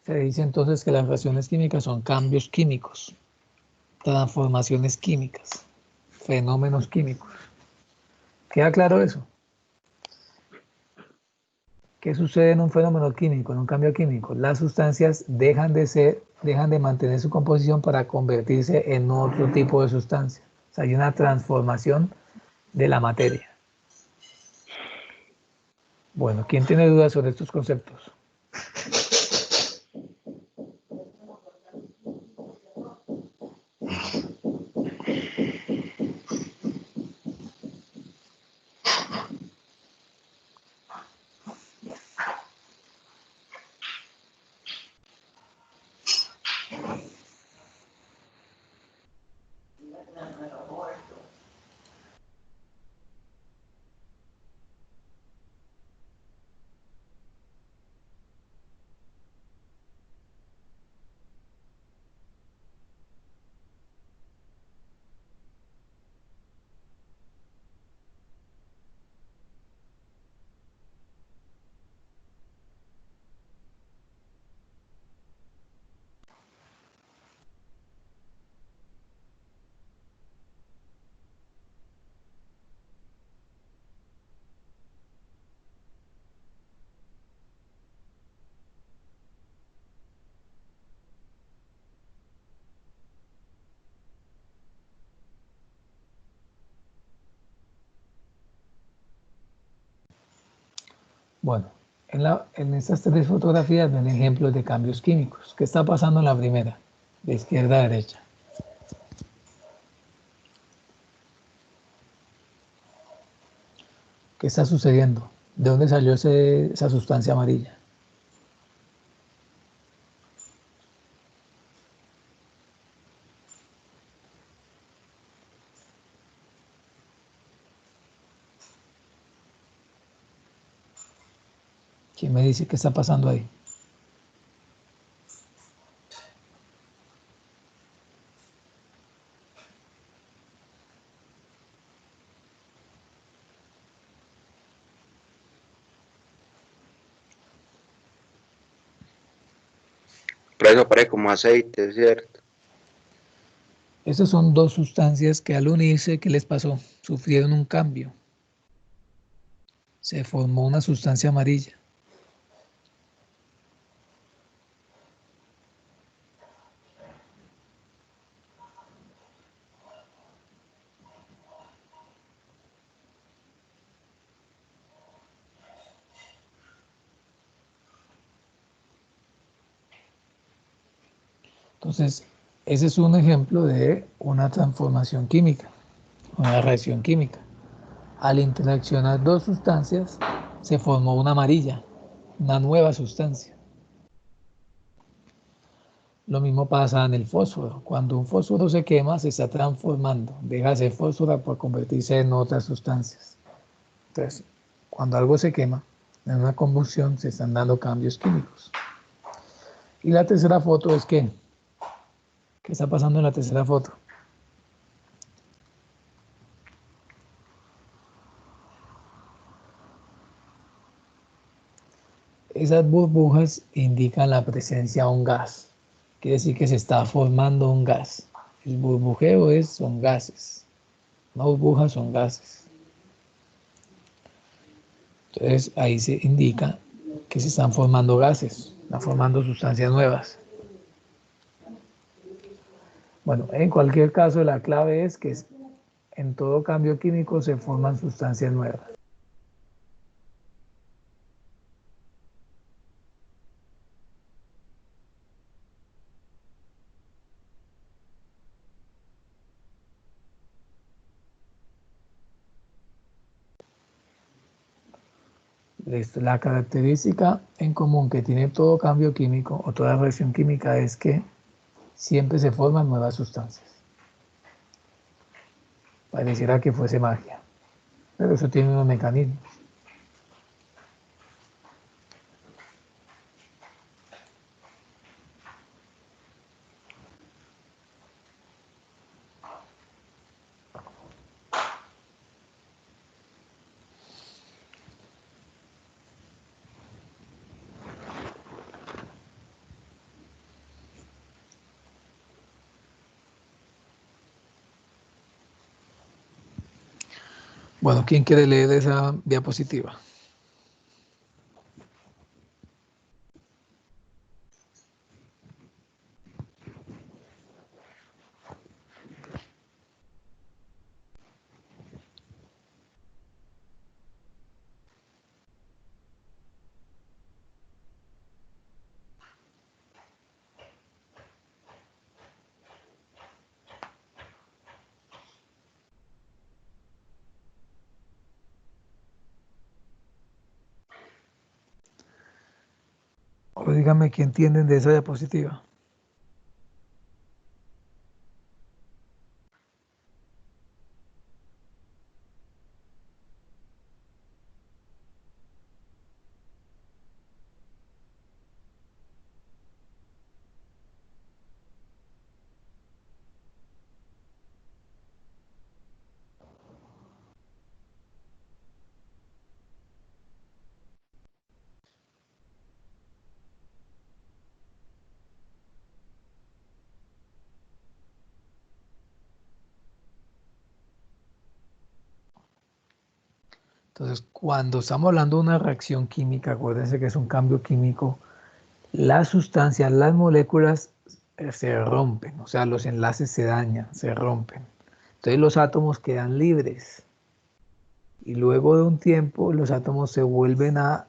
Se dice entonces que las reacciones químicas son cambios químicos, transformaciones químicas, fenómenos químicos. ¿Queda claro eso? ¿Qué sucede en un fenómeno químico, en un cambio químico? Las sustancias dejan de mantener su composición para convertirse en otro tipo de sustancia. O sea, hay una transformación de la materia. Bueno, ¿quién tiene dudas sobre estos conceptos? Bueno, en estas tres fotografías ven ejemplos de cambios químicos. ¿Qué está pasando en la primera? De izquierda a derecha. ¿Qué está sucediendo? ¿De dónde salió esa sustancia amarilla? ¿Quién me dice qué está pasando ahí? Pero eso aparece como aceite, ¿cierto? Estas son dos sustancias que al unirse, ¿qué les pasó? Sufrieron un cambio. Se formó una sustancia amarilla. Entonces, ese es un ejemplo de una transformación química, una reacción química. Al interaccionar dos sustancias, se formó una amarilla, una nueva sustancia. Lo mismo pasa en el fósforo. Cuando un fósforo se quema, se está transformando. Deja de ser fósforo para convertirse en otras sustancias. Entonces, cuando algo se quema, en una combustión se están dando cambios químicos. Y la tercera foto es que, ¿qué está pasando en la tercera foto? Esas burbujas indican la presencia de un gas. Quiere decir que se está formando un gas. El burbujeo son gases. No burbujas, son gases. Entonces ahí se indica que se están formando gases, están formando sustancias nuevas. Bueno, en cualquier caso la clave es que en todo cambio químico se forman sustancias nuevas. La característica en común que tiene todo cambio químico o toda reacción química es que siempre se forman nuevas sustancias. Pareciera que fuese magia, pero eso tiene unos mecanismos. Bueno, ¿quién quiere leer esa diapositiva? dígame qué entienden de esa diapositiva. Entonces, cuando estamos hablando de una reacción química, acuérdense que es un cambio químico, las sustancias, las moléculas se rompen, o sea, los enlaces se dañan, se rompen. Entonces los átomos quedan libres y luego de un tiempo los átomos se vuelven a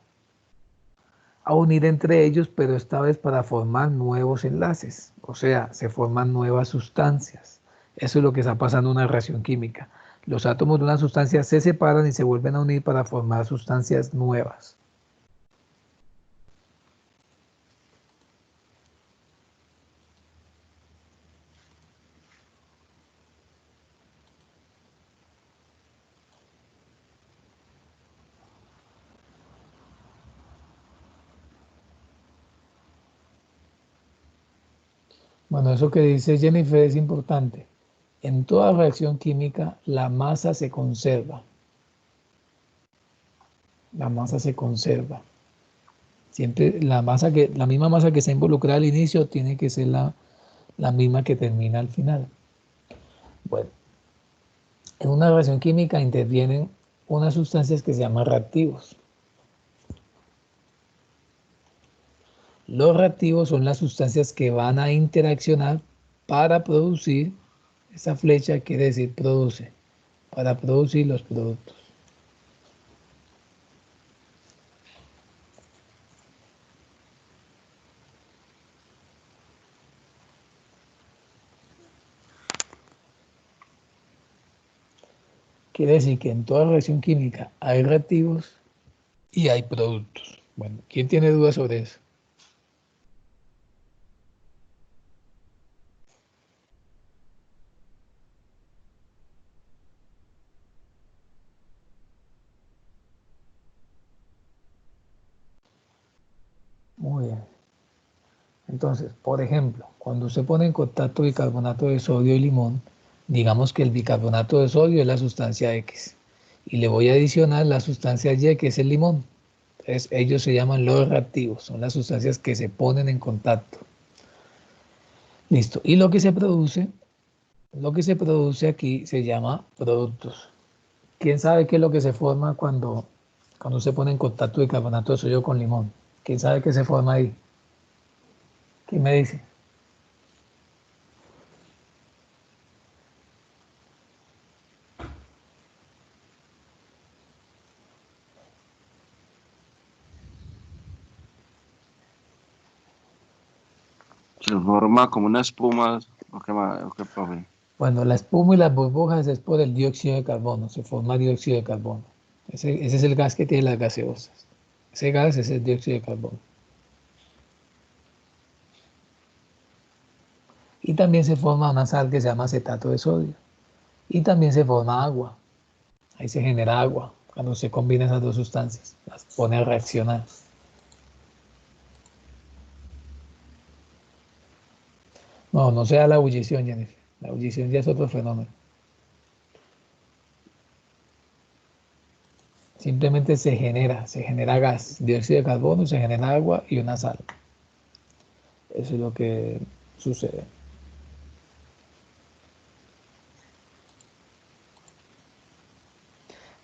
unir entre ellos, pero esta vez para formar nuevos enlaces, o sea, se forman nuevas sustancias. Eso es lo que está pasando en una reacción química. Los átomos de una sustancia se separan y se vuelven a unir para formar sustancias nuevas. Bueno, eso que dice Jennifer es importante. En toda reacción química, la masa se conserva. La masa se conserva. Siempre la misma masa que está involucrada al inicio tiene que ser la misma que termina al final. Bueno, en una reacción química intervienen unas sustancias que se llaman reactivos. Los reactivos son las sustancias que van a interaccionar para producir, esa flecha quiere decir produce, para producir los productos. Quiere decir que en toda reacción química hay reactivos y hay productos. Bueno, ¿quién tiene dudas sobre eso? Muy bien. Entonces, por ejemplo, cuando usted pone en contacto bicarbonato de sodio y limón, digamos que el bicarbonato de sodio es la sustancia X y le voy a adicionar la sustancia Y, que es el limón. Entonces, ellos se llaman los reactivos, son las sustancias que se ponen en contacto. Listo. Y lo que se produce aquí se llama productos. ¿Quién sabe qué es lo que se forma cuando se pone en contacto bicarbonato de sodio con limón? ¿Quién sabe qué se forma ahí? ¿Quién me dice? Se forma como una espuma, o qué más, o qué, profe. Bueno, la espuma y las burbujas es por el dióxido de carbono, se forma dióxido de carbono. Ese es el gas que tienen las gaseosas. Ese gas es el dióxido de carbono. Y también se forma una sal que se llama acetato de sodio. Y también se forma agua. Ahí se genera agua cuando se combina esas dos sustancias, las pone a reaccionar. No, no se da la ebullición, Jennifer. La ebullición ya es otro fenómeno. Simplemente se genera gas, dióxido de carbono, se genera agua y una sal. Eso es lo que sucede.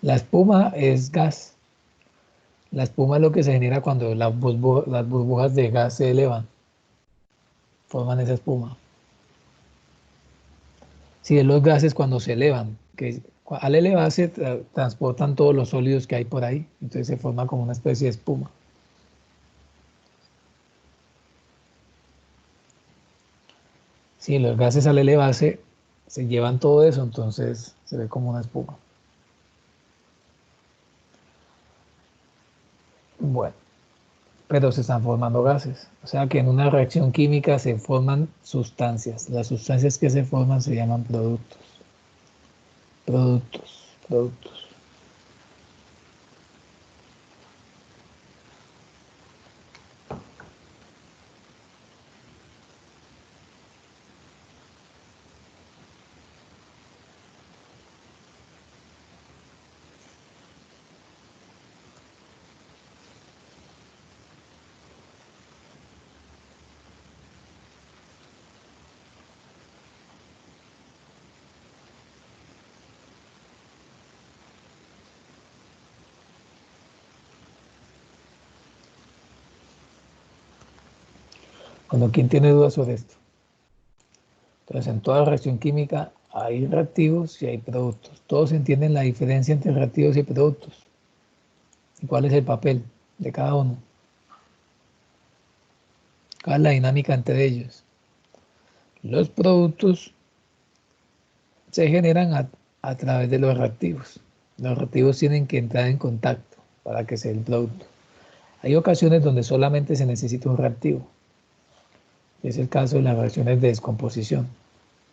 La espuma es gas. La espuma es lo que se genera cuando las burbujas de gas se elevan, forman esa espuma. Si es los gases cuando se elevan, que al elevarse transportan todos los sólidos que hay por ahí, entonces se forma como una especie de espuma. Si los gases al elevarse se llevan todo eso, entonces se ve como una espuma. Bueno, pero se están formando gases. O sea que en una reacción química se forman sustancias. Las sustancias que se forman se llaman productos. Productos. Bueno, ¿quién tiene dudas sobre esto? Entonces, en toda reacción química hay reactivos y hay productos. Todos entienden la diferencia entre reactivos y productos. ¿Y cuál es el papel de cada uno? ¿Cuál es la dinámica entre ellos? Los productos se generan a través de los reactivos. Los reactivos tienen que entrar en contacto para que sea el producto. Hay ocasiones donde solamente se necesita un reactivo. Es el caso de las reacciones de descomposición.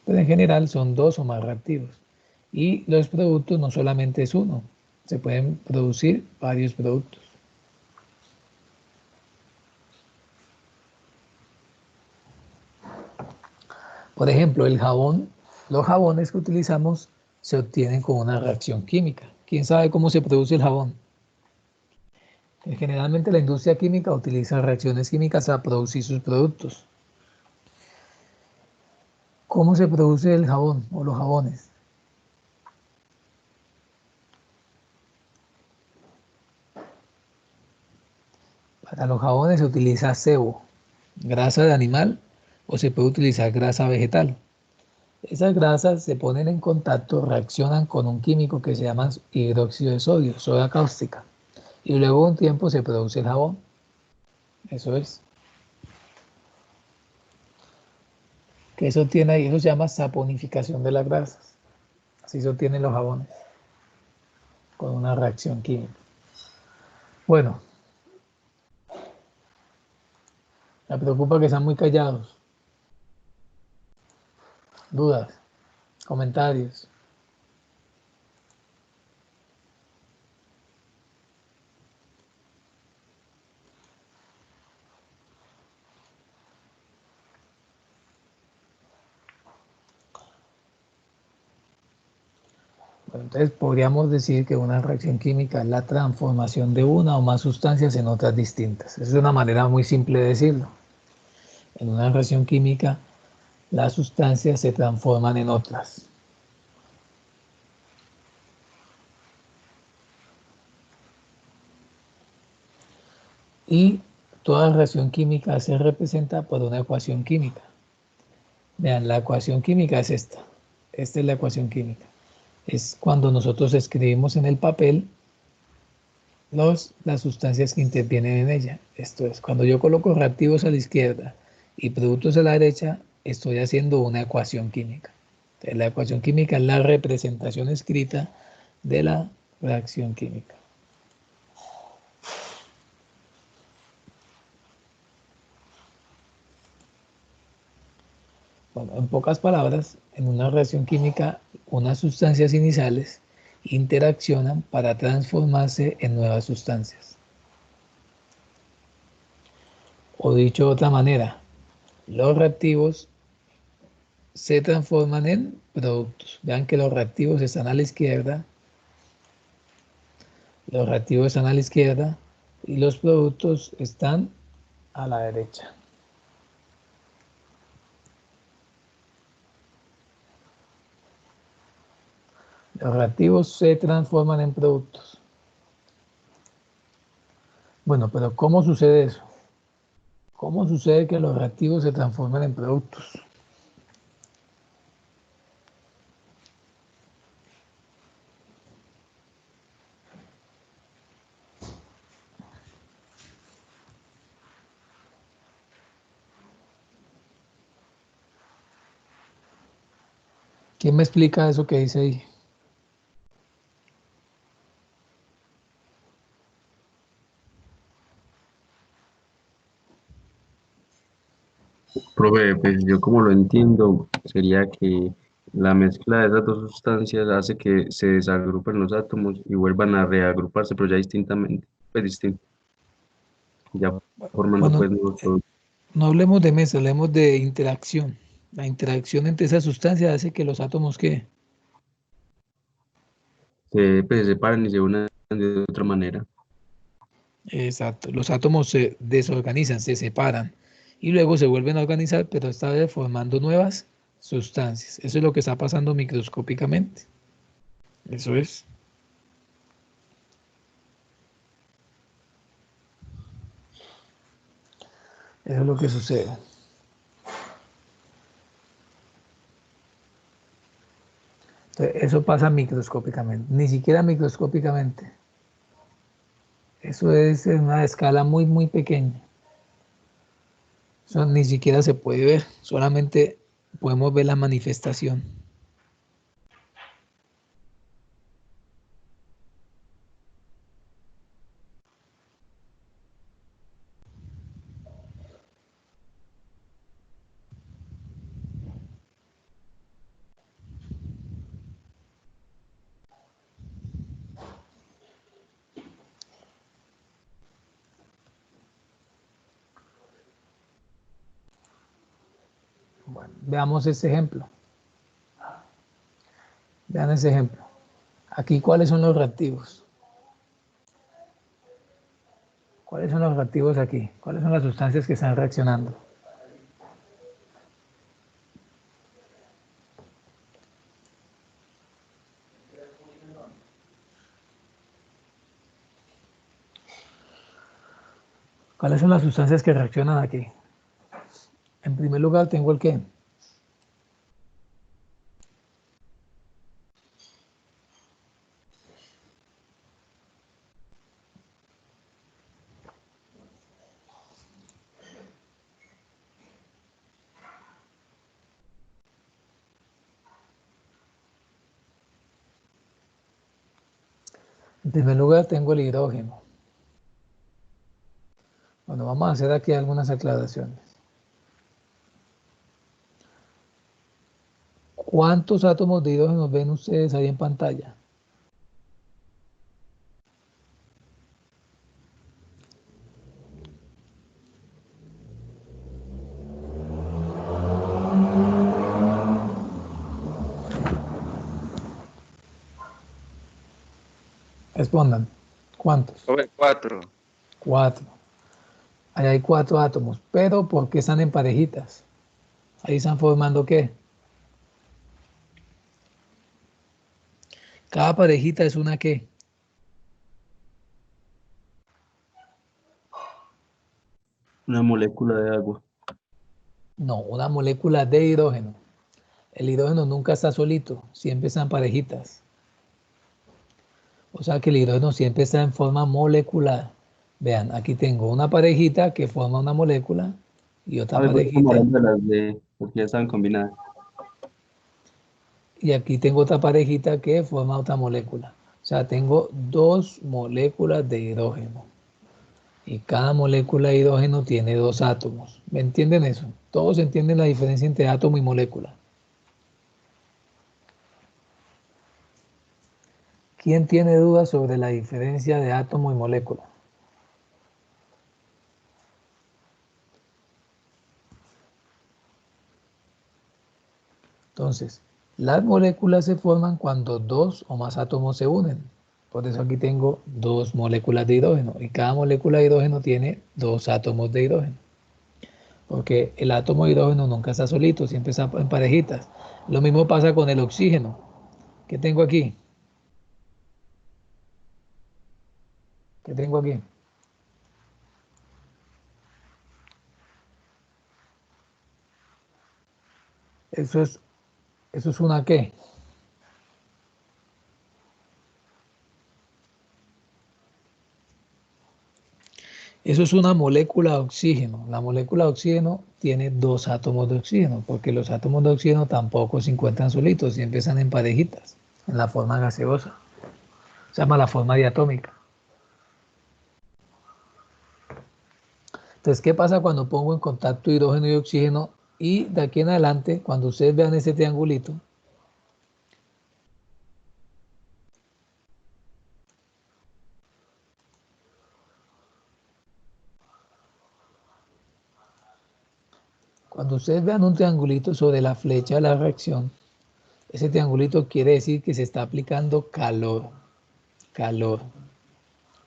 Pero en general son dos o más reactivos. Y los productos no solamente es uno, se pueden producir varios productos. Por ejemplo, el jabón, los jabones que utilizamos se obtienen con una reacción química. ¿Quién sabe cómo se produce el jabón? Generalmente la industria química utiliza reacciones químicas para producir sus productos. ¿Cómo se produce el jabón o los jabones? Para los jabones se utiliza sebo, grasa de animal, o se puede utilizar grasa vegetal. Esas grasas se ponen en contacto, reaccionan con un químico que se llama hidróxido de sodio, soda cáustica, y luego de un tiempo se produce el jabón. Eso es. Que eso tiene ahí, eso se llama saponificación de las grasas. Así se obtienen los jabones, con una reacción química. Bueno, me preocupa que están muy callados. Dudas, comentarios. Bueno, entonces podríamos decir que una reacción química es la transformación de una o más sustancias en otras distintas. Es una manera muy simple de decirlo. En una reacción química, las sustancias se transforman en otras. Y toda reacción química se representa por una ecuación química. Vean, la ecuación química es esta. Esta es la ecuación química. Es cuando nosotros escribimos en el papel las sustancias que intervienen en ella. Esto es, cuando yo coloco reactivos a la izquierda y productos a la derecha, estoy haciendo una ecuación química. Entonces, la ecuación química es la representación escrita de la reacción química. Bueno, en pocas palabras, en una reacción química, unas sustancias iniciales interaccionan para transformarse en nuevas sustancias. O dicho de otra manera, los reactivos se transforman en productos. Vean que los reactivos están a la izquierda, y los productos están a la derecha. Los reactivos se transforman en productos. Bueno, pero ¿cómo sucede eso? ¿Cómo sucede que los reactivos se transforman en productos? ¿Quién me explica eso que dice ahí? Profe, pues yo como lo entiendo, sería que la mezcla de esas dos sustancias hace que se desagrupen los átomos y vuelvan a reagruparse, pero ya distintamente, pues distinto, ya formando Bueno, pues nuevos productos. no hablemos de mesa, hablemos de interacción. La interacción entre esas sustancias hace que los átomos, ¿qué? Pues, se separan y se unen de otra manera. Exacto. Los átomos se desorganizan, se separan y luego se vuelven a organizar, pero esta vez formando nuevas sustancias. Eso es lo que está pasando microscópicamente. Eso es. Eso es lo que sucede. Entonces, eso pasa microscópicamente, ni siquiera microscópicamente. Eso es en una escala muy, muy pequeña. Eso ni siquiera se puede ver, solamente podemos ver la manifestación. Bueno, veamos ese ejemplo. Vean ese ejemplo. Aquí, ¿cuáles son los reactivos? ¿Cuáles son los reactivos aquí? ¿Cuáles son las sustancias que están reaccionando? ¿Cuáles son las sustancias que reaccionan aquí? En primer lugar, tengo el qué. En primer lugar, tengo el hidrógeno. Bueno, vamos a hacer aquí algunas aclaraciones. ¿Cuántos átomos de hidrógeno ven ustedes ahí en pantalla? Respondan. ¿Cuántos? Sobre 4. 4. Ahí hay 4 átomos, pero ¿por qué están en parejitas? Ahí están formando ¿qué? Cada parejita es una ¿qué? Una molécula de agua. No, una molécula de hidrógeno. El hidrógeno nunca está solito, siempre están parejitas. O sea que el hidrógeno siempre está en forma molecular. Vean, aquí tengo una parejita que forma una molécula y otra Ah, después estamos parejita. hablando de las de, porque ya están combinadas. Y aquí tengo otra parejita que forma otra molécula. O sea, tengo 2 moléculas de hidrógeno. Y cada molécula de hidrógeno tiene 2 átomos. ¿Me entienden eso? Todos entienden la diferencia entre átomo y molécula. ¿Quién tiene dudas sobre la diferencia de átomo y molécula? Entonces, las moléculas se forman cuando 2 o más átomos se unen. Por eso aquí tengo 2 moléculas de hidrógeno y cada molécula de hidrógeno tiene 2 átomos de hidrógeno. Porque el átomo de hidrógeno nunca está solito, siempre está en parejitas. Lo mismo pasa con el oxígeno. ¿Qué tengo aquí? ¿Qué tengo aquí? Eso es, eso es una ¿qué? Eso es una molécula de oxígeno. La molécula de oxígeno tiene 2 átomos de oxígeno, porque los átomos de oxígeno tampoco se encuentran solitos, siempre están en parejitas, en la forma gaseosa. Se llama la forma diatómica. Entonces, ¿qué pasa cuando pongo en contacto hidrógeno y oxígeno Y de aquí en adelante, cuando ustedes vean ese triangulito, cuando ustedes vean un triangulito sobre la flecha de la reacción, ese triangulito quiere decir que se está aplicando calor. Calor.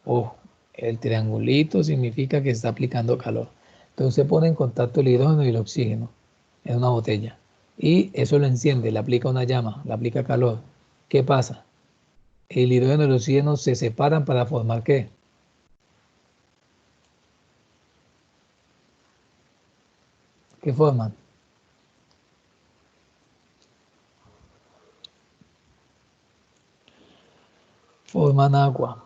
Ojo, el triangulito significa que se está aplicando calor. Entonces se pone en contacto el hidrógeno y el oxígeno en una botella. Y eso lo enciende, le aplica una llama, le aplica calor. ¿Qué pasa? El hidrógeno y el oxígeno se separan para formar ¿qué? ¿Qué forman? Forman agua.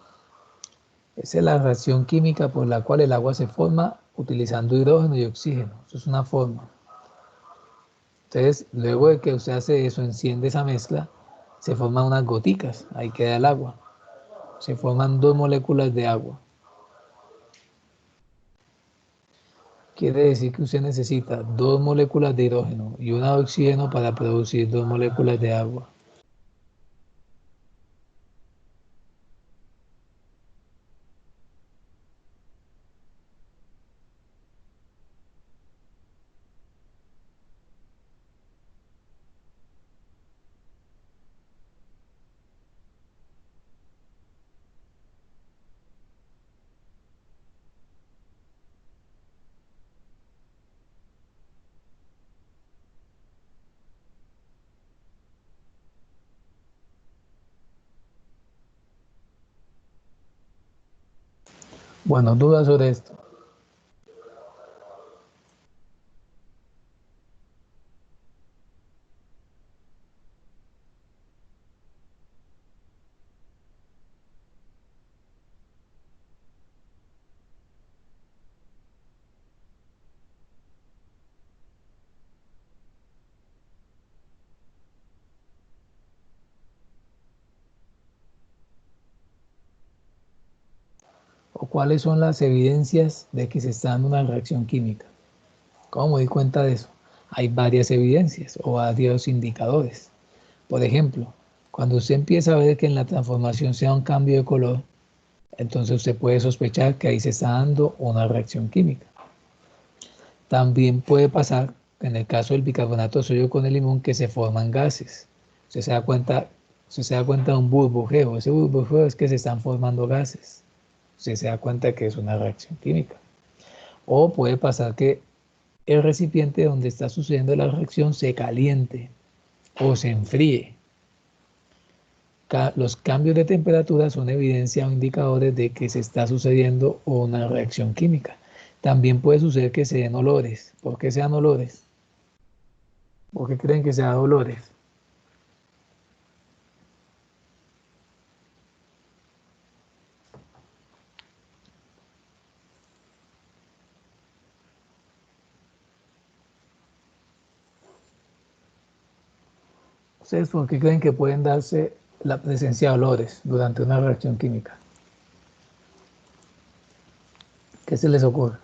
Esa es la reacción química por la cual el agua se forma utilizando hidrógeno y oxígeno. Eso es una forma. Entonces, luego de que usted hace eso, enciende esa mezcla, se forman unas goticas, ahí queda el agua. Se forman 2 moléculas de agua. Quiere decir que usted necesita 2 moléculas de hidrógeno y una de oxígeno para producir 2 moléculas de agua. Bueno, dudas sobre esto. ¿O cuáles son las evidencias de que se está dando una reacción química? ¿Cómo me di cuenta de eso? Hay varias evidencias o varios indicadores. Por ejemplo, cuando usted empieza a ver que en la transformación se da un cambio de color, entonces usted puede sospechar que ahí se está dando una reacción química. También puede pasar, en el caso del bicarbonato de sodio con el limón, que se forman gases. Usted se da cuenta de un burbujeo. Ese burbujeo es que se están formando gases. Usted se da cuenta que es una reacción química. O puede pasar que el recipiente donde está sucediendo la reacción se caliente o se enfríe. Los cambios de temperatura son evidencia o indicadores de que se está sucediendo una reacción química. También puede suceder que se den olores. ¿Por qué se dan olores? ¿Por qué creen que se dan olores? ¿Ustedes por qué creen que pueden darse la presencia de olores durante una reacción química? ¿Qué se les ocurre?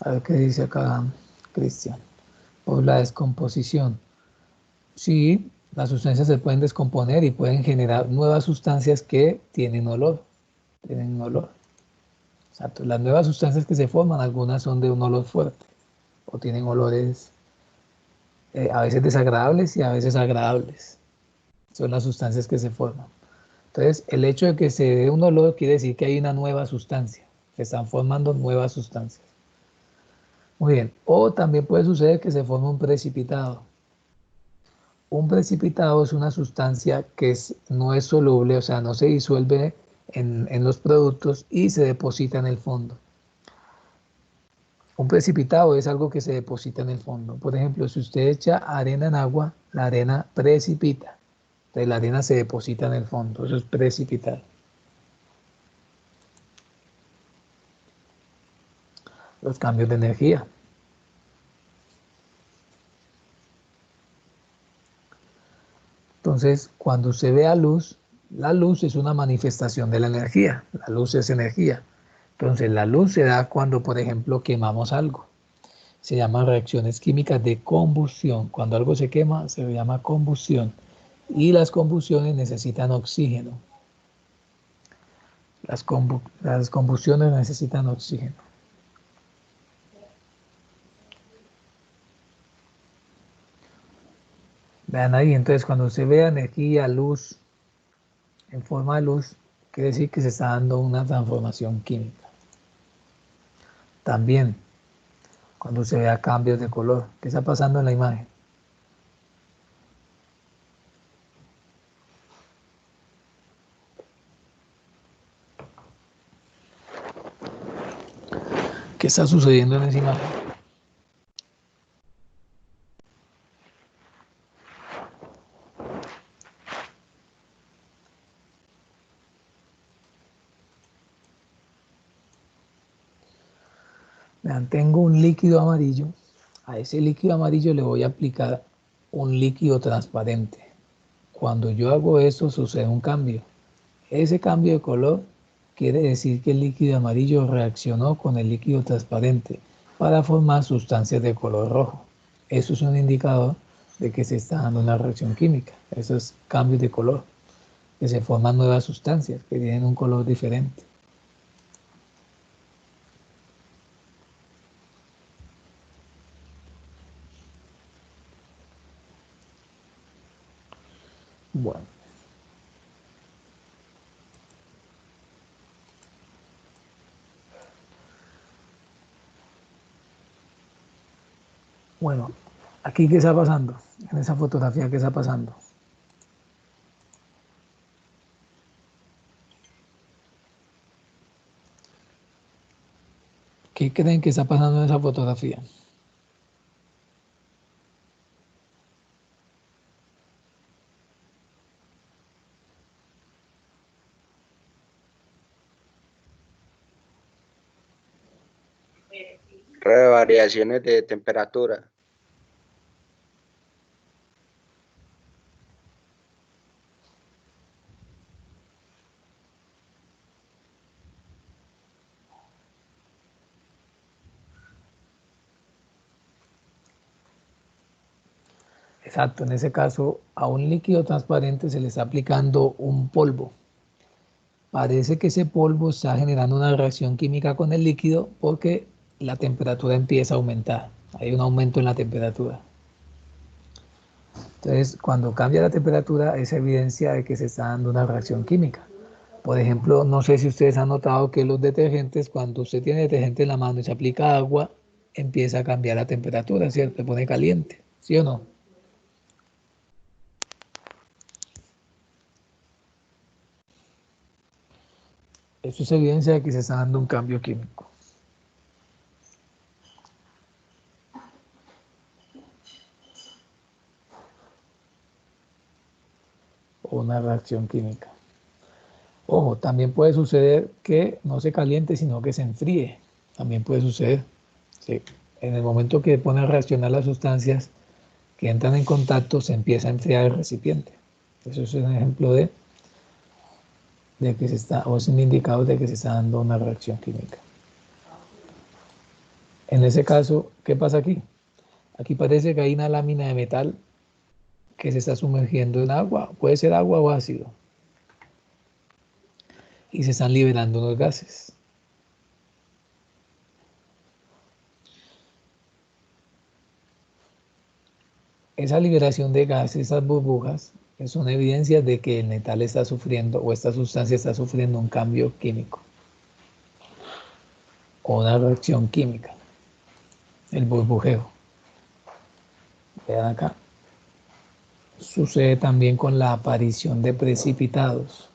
A ver qué dice acá Cristian. Por la descomposición. Sí, las sustancias se pueden descomponer y pueden generar nuevas sustancias que tienen olor. Tienen olor. Exacto. Las nuevas sustancias que se forman, algunas son de un olor fuerte o tienen olores a veces desagradables y a veces agradables. Son las sustancias que se forman. Entonces, el hecho de que se dé un olor quiere decir que hay una nueva sustancia. Se están formando nuevas sustancias. Muy bien. O también puede suceder que se forme un precipitado. Un precipitado es una sustancia que no es soluble, o sea, no se disuelve en los productos y se deposita en el fondo. Un precipitado es algo que se deposita en el fondo. Por ejemplo, si usted echa arena en agua, la arena precipita. Entonces la arena se deposita en el fondo. Eso es precipitar. Los cambios de energía. Entonces, cuando usted vea luz, La luz es una manifestación de la energía. La luz es energía. Entonces, la luz se da cuando, por ejemplo, quemamos algo. Se llaman reacciones químicas de combustión. Cuando algo se quema, se llama combustión. Y las combustiones necesitan oxígeno. Las combustiones necesitan oxígeno. Vean ahí, entonces cuando usted vea energía, luz, en forma de luz, quiere decir que se está dando una transformación química. También, cuando se vea cambios de color, ¿qué está pasando en la imagen? ¿Qué está sucediendo en esa imagen? Vean, tengo un líquido amarillo. A ese líquido amarillo le voy a aplicar un líquido transparente. Cuando yo hago eso sucede un cambio. Ese cambio de color quiere decir que el líquido amarillo reaccionó con el líquido transparente para formar sustancias de color rojo. Eso es un indicador de que se está dando una reacción química. Esos cambios de color, que se forman nuevas sustancias que tienen un color diferente. Bueno. Bueno, aquí ¿qué está pasando? En esa fotografía, ¿qué está pasando? ¿Qué creen que está pasando en esa fotografía? Variaciones de temperatura. Exacto, en ese caso a un líquido transparente se le está aplicando un polvo. Parece que ese polvo está generando una reacción química con el líquido porque la temperatura empieza a aumentar. Hay un aumento en la temperatura. Entonces, cuando cambia la temperatura es evidencia de que se está dando una reacción química. Por ejemplo, no sé si ustedes han notado que los detergentes, cuando usted tiene detergente en la mano y se aplica agua, empieza a cambiar la temperatura, ¿cierto? Se pone caliente, ¿sí o no? Eso es evidencia de que se está dando un cambio químico. O una reacción química. Ojo, también puede suceder que no se caliente, sino que se enfríe. También puede suceder. Sí. En el momento que pone a reaccionar las sustancias que entran en contacto, se empieza a enfriar el recipiente. Eso es un ejemplo de que se está, o es un indicador de que se está dando una reacción química. En ese caso, ¿qué pasa aquí? Aquí parece que hay una lámina de metal que se está sumergiendo en agua. Puede ser agua o ácido. Y se están liberando unos gases. Esa liberación de gases, esas burbujas, son evidencias de que el metal está sufriendo o esta sustancia está sufriendo un cambio químico o una reacción química, el burbujeo. Vean acá. Sucede también con la aparición de precipitados.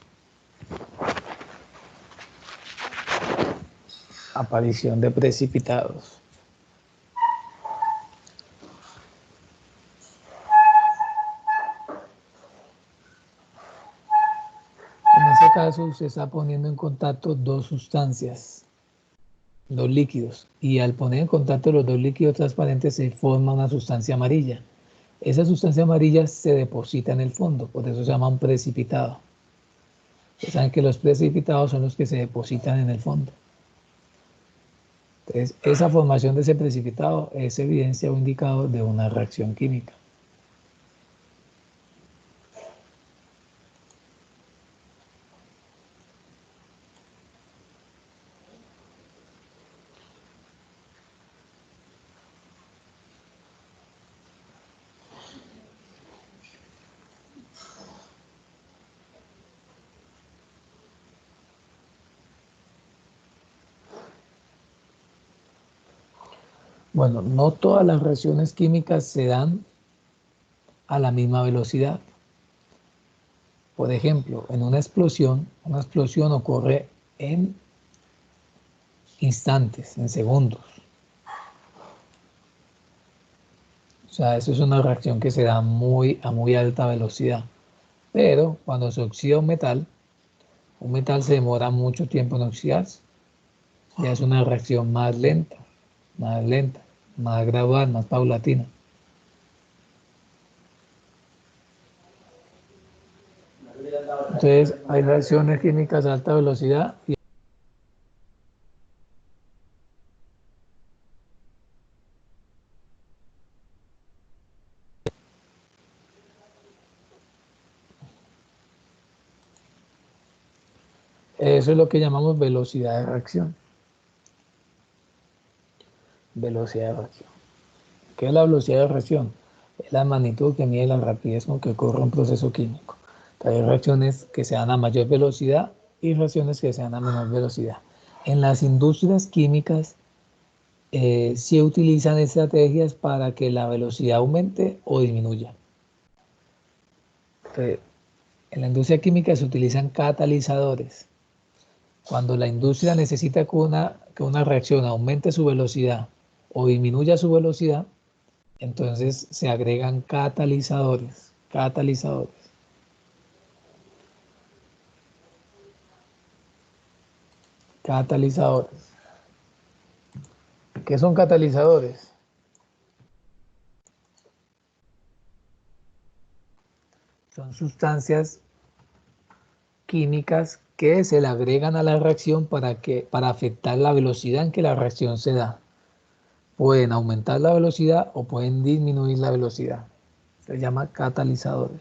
Aparición de precipitados. En ese caso se está poniendo en contacto dos sustancias, dos líquidos, y al poner en contacto los dos líquidos transparentes se forma una sustancia amarilla. Esa sustancia amarilla se deposita en el fondo, por eso se llama un precipitado. Ustedes saben que los precipitados son los que se depositan en el fondo. Entonces, esa formación de ese precipitado es evidencia o indicador de una reacción química. Bueno, no todas las reacciones químicas se dan a la misma velocidad. Por ejemplo, en una explosión ocurre en instantes, en segundos. O sea, eso es una reacción que se da a muy alta velocidad. Pero cuando se oxida un metal se demora mucho tiempo en oxidarse. Ya es una reacción más lenta, más gradual, más paulatina. Entonces, hay reacciones químicas a alta velocidad y eso es lo que llamamos velocidad de reacción. Velocidad de reacción. ¿Qué es la velocidad de reacción? Es la magnitud que mide la rapidez con que ocurre un proceso químico. Hay reacciones que se dan a mayor velocidad y reacciones que se dan a menor velocidad. En las industrias químicas se utilizan estrategias para que la velocidad aumente o disminuya. Entonces, en la industria química se utilizan catalizadores. Cuando la industria necesita que una reacción aumente su velocidad o disminuya su velocidad, entonces se agregan catalizadores. ¿Qué son catalizadores? Son sustancias químicas que se le agregan a la reacción para afectar la velocidad en que la reacción se da. Pueden aumentar la velocidad o pueden disminuir la velocidad. Se llama catalizadores.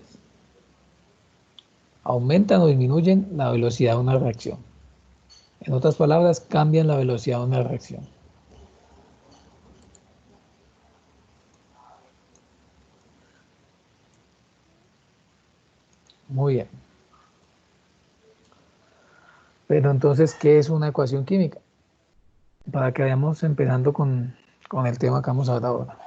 Aumentan o disminuyen la velocidad de una reacción. En otras palabras, cambian la velocidad de una reacción. Muy bien. Pero entonces, ¿qué es una ecuación química? Para que vayamos empezando con el tema que vamos a ver ahora.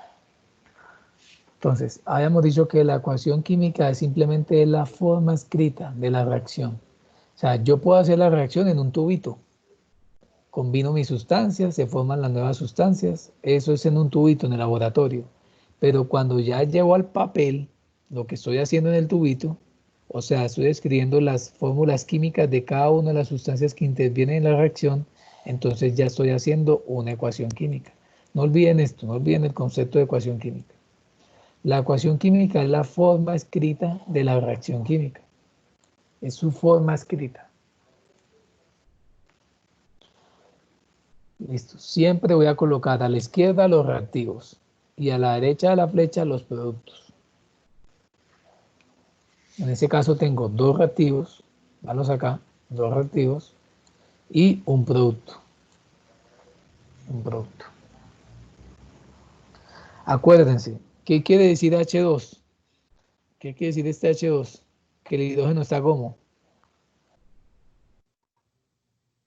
Entonces, habíamos dicho que la ecuación química es simplemente la forma escrita de la reacción. O sea, yo puedo hacer la reacción en un tubito. Combino mis sustancias, se forman las nuevas sustancias. Eso es en un tubito, en el laboratorio. Pero cuando ya llevo al papel lo que estoy haciendo en el tubito, o sea, estoy escribiendo las fórmulas químicas de cada una de las sustancias que intervienen en la reacción, entonces ya estoy haciendo una ecuación química. No olviden esto, no olviden el concepto de ecuación química. La ecuación química es la forma escrita de la reacción química. Es su forma escrita. Listo. Siempre voy a colocar a la izquierda los reactivos y a la derecha de la flecha los productos. En este caso tengo dos reactivos, valos acá, dos reactivos y un producto. Acuérdense, ¿qué quiere decir H2? ¿Qué quiere decir este H2? Que el hidrógeno está como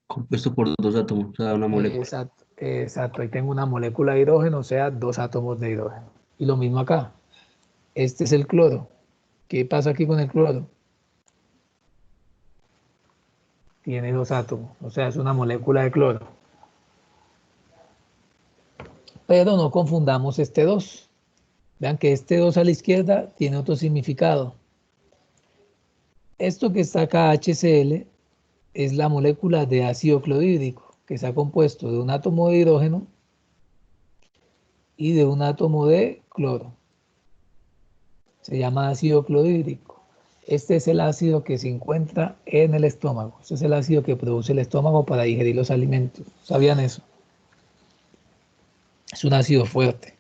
Compuesto por dos átomos, o sea, una molécula. exacto. Ahí tengo una molécula de hidrógeno, o sea, dos átomos de hidrógeno. Y lo mismo acá. Este es el cloro. ¿Qué pasa aquí con el cloro? Tiene dos átomos, o sea, es una molécula de cloro. Pero no confundamos este 2. Vean que este 2 a la izquierda tiene otro significado. Esto que está acá, HCl, es la molécula de ácido clorhídrico, que está compuesto de un átomo de hidrógeno y de un átomo de cloro. Se llama ácido clorhídrico. Este es el ácido que se encuentra en el estómago. Este es el ácido que produce el estómago para digerir los alimentos. ¿Sabían eso? Es un ácido fuerte.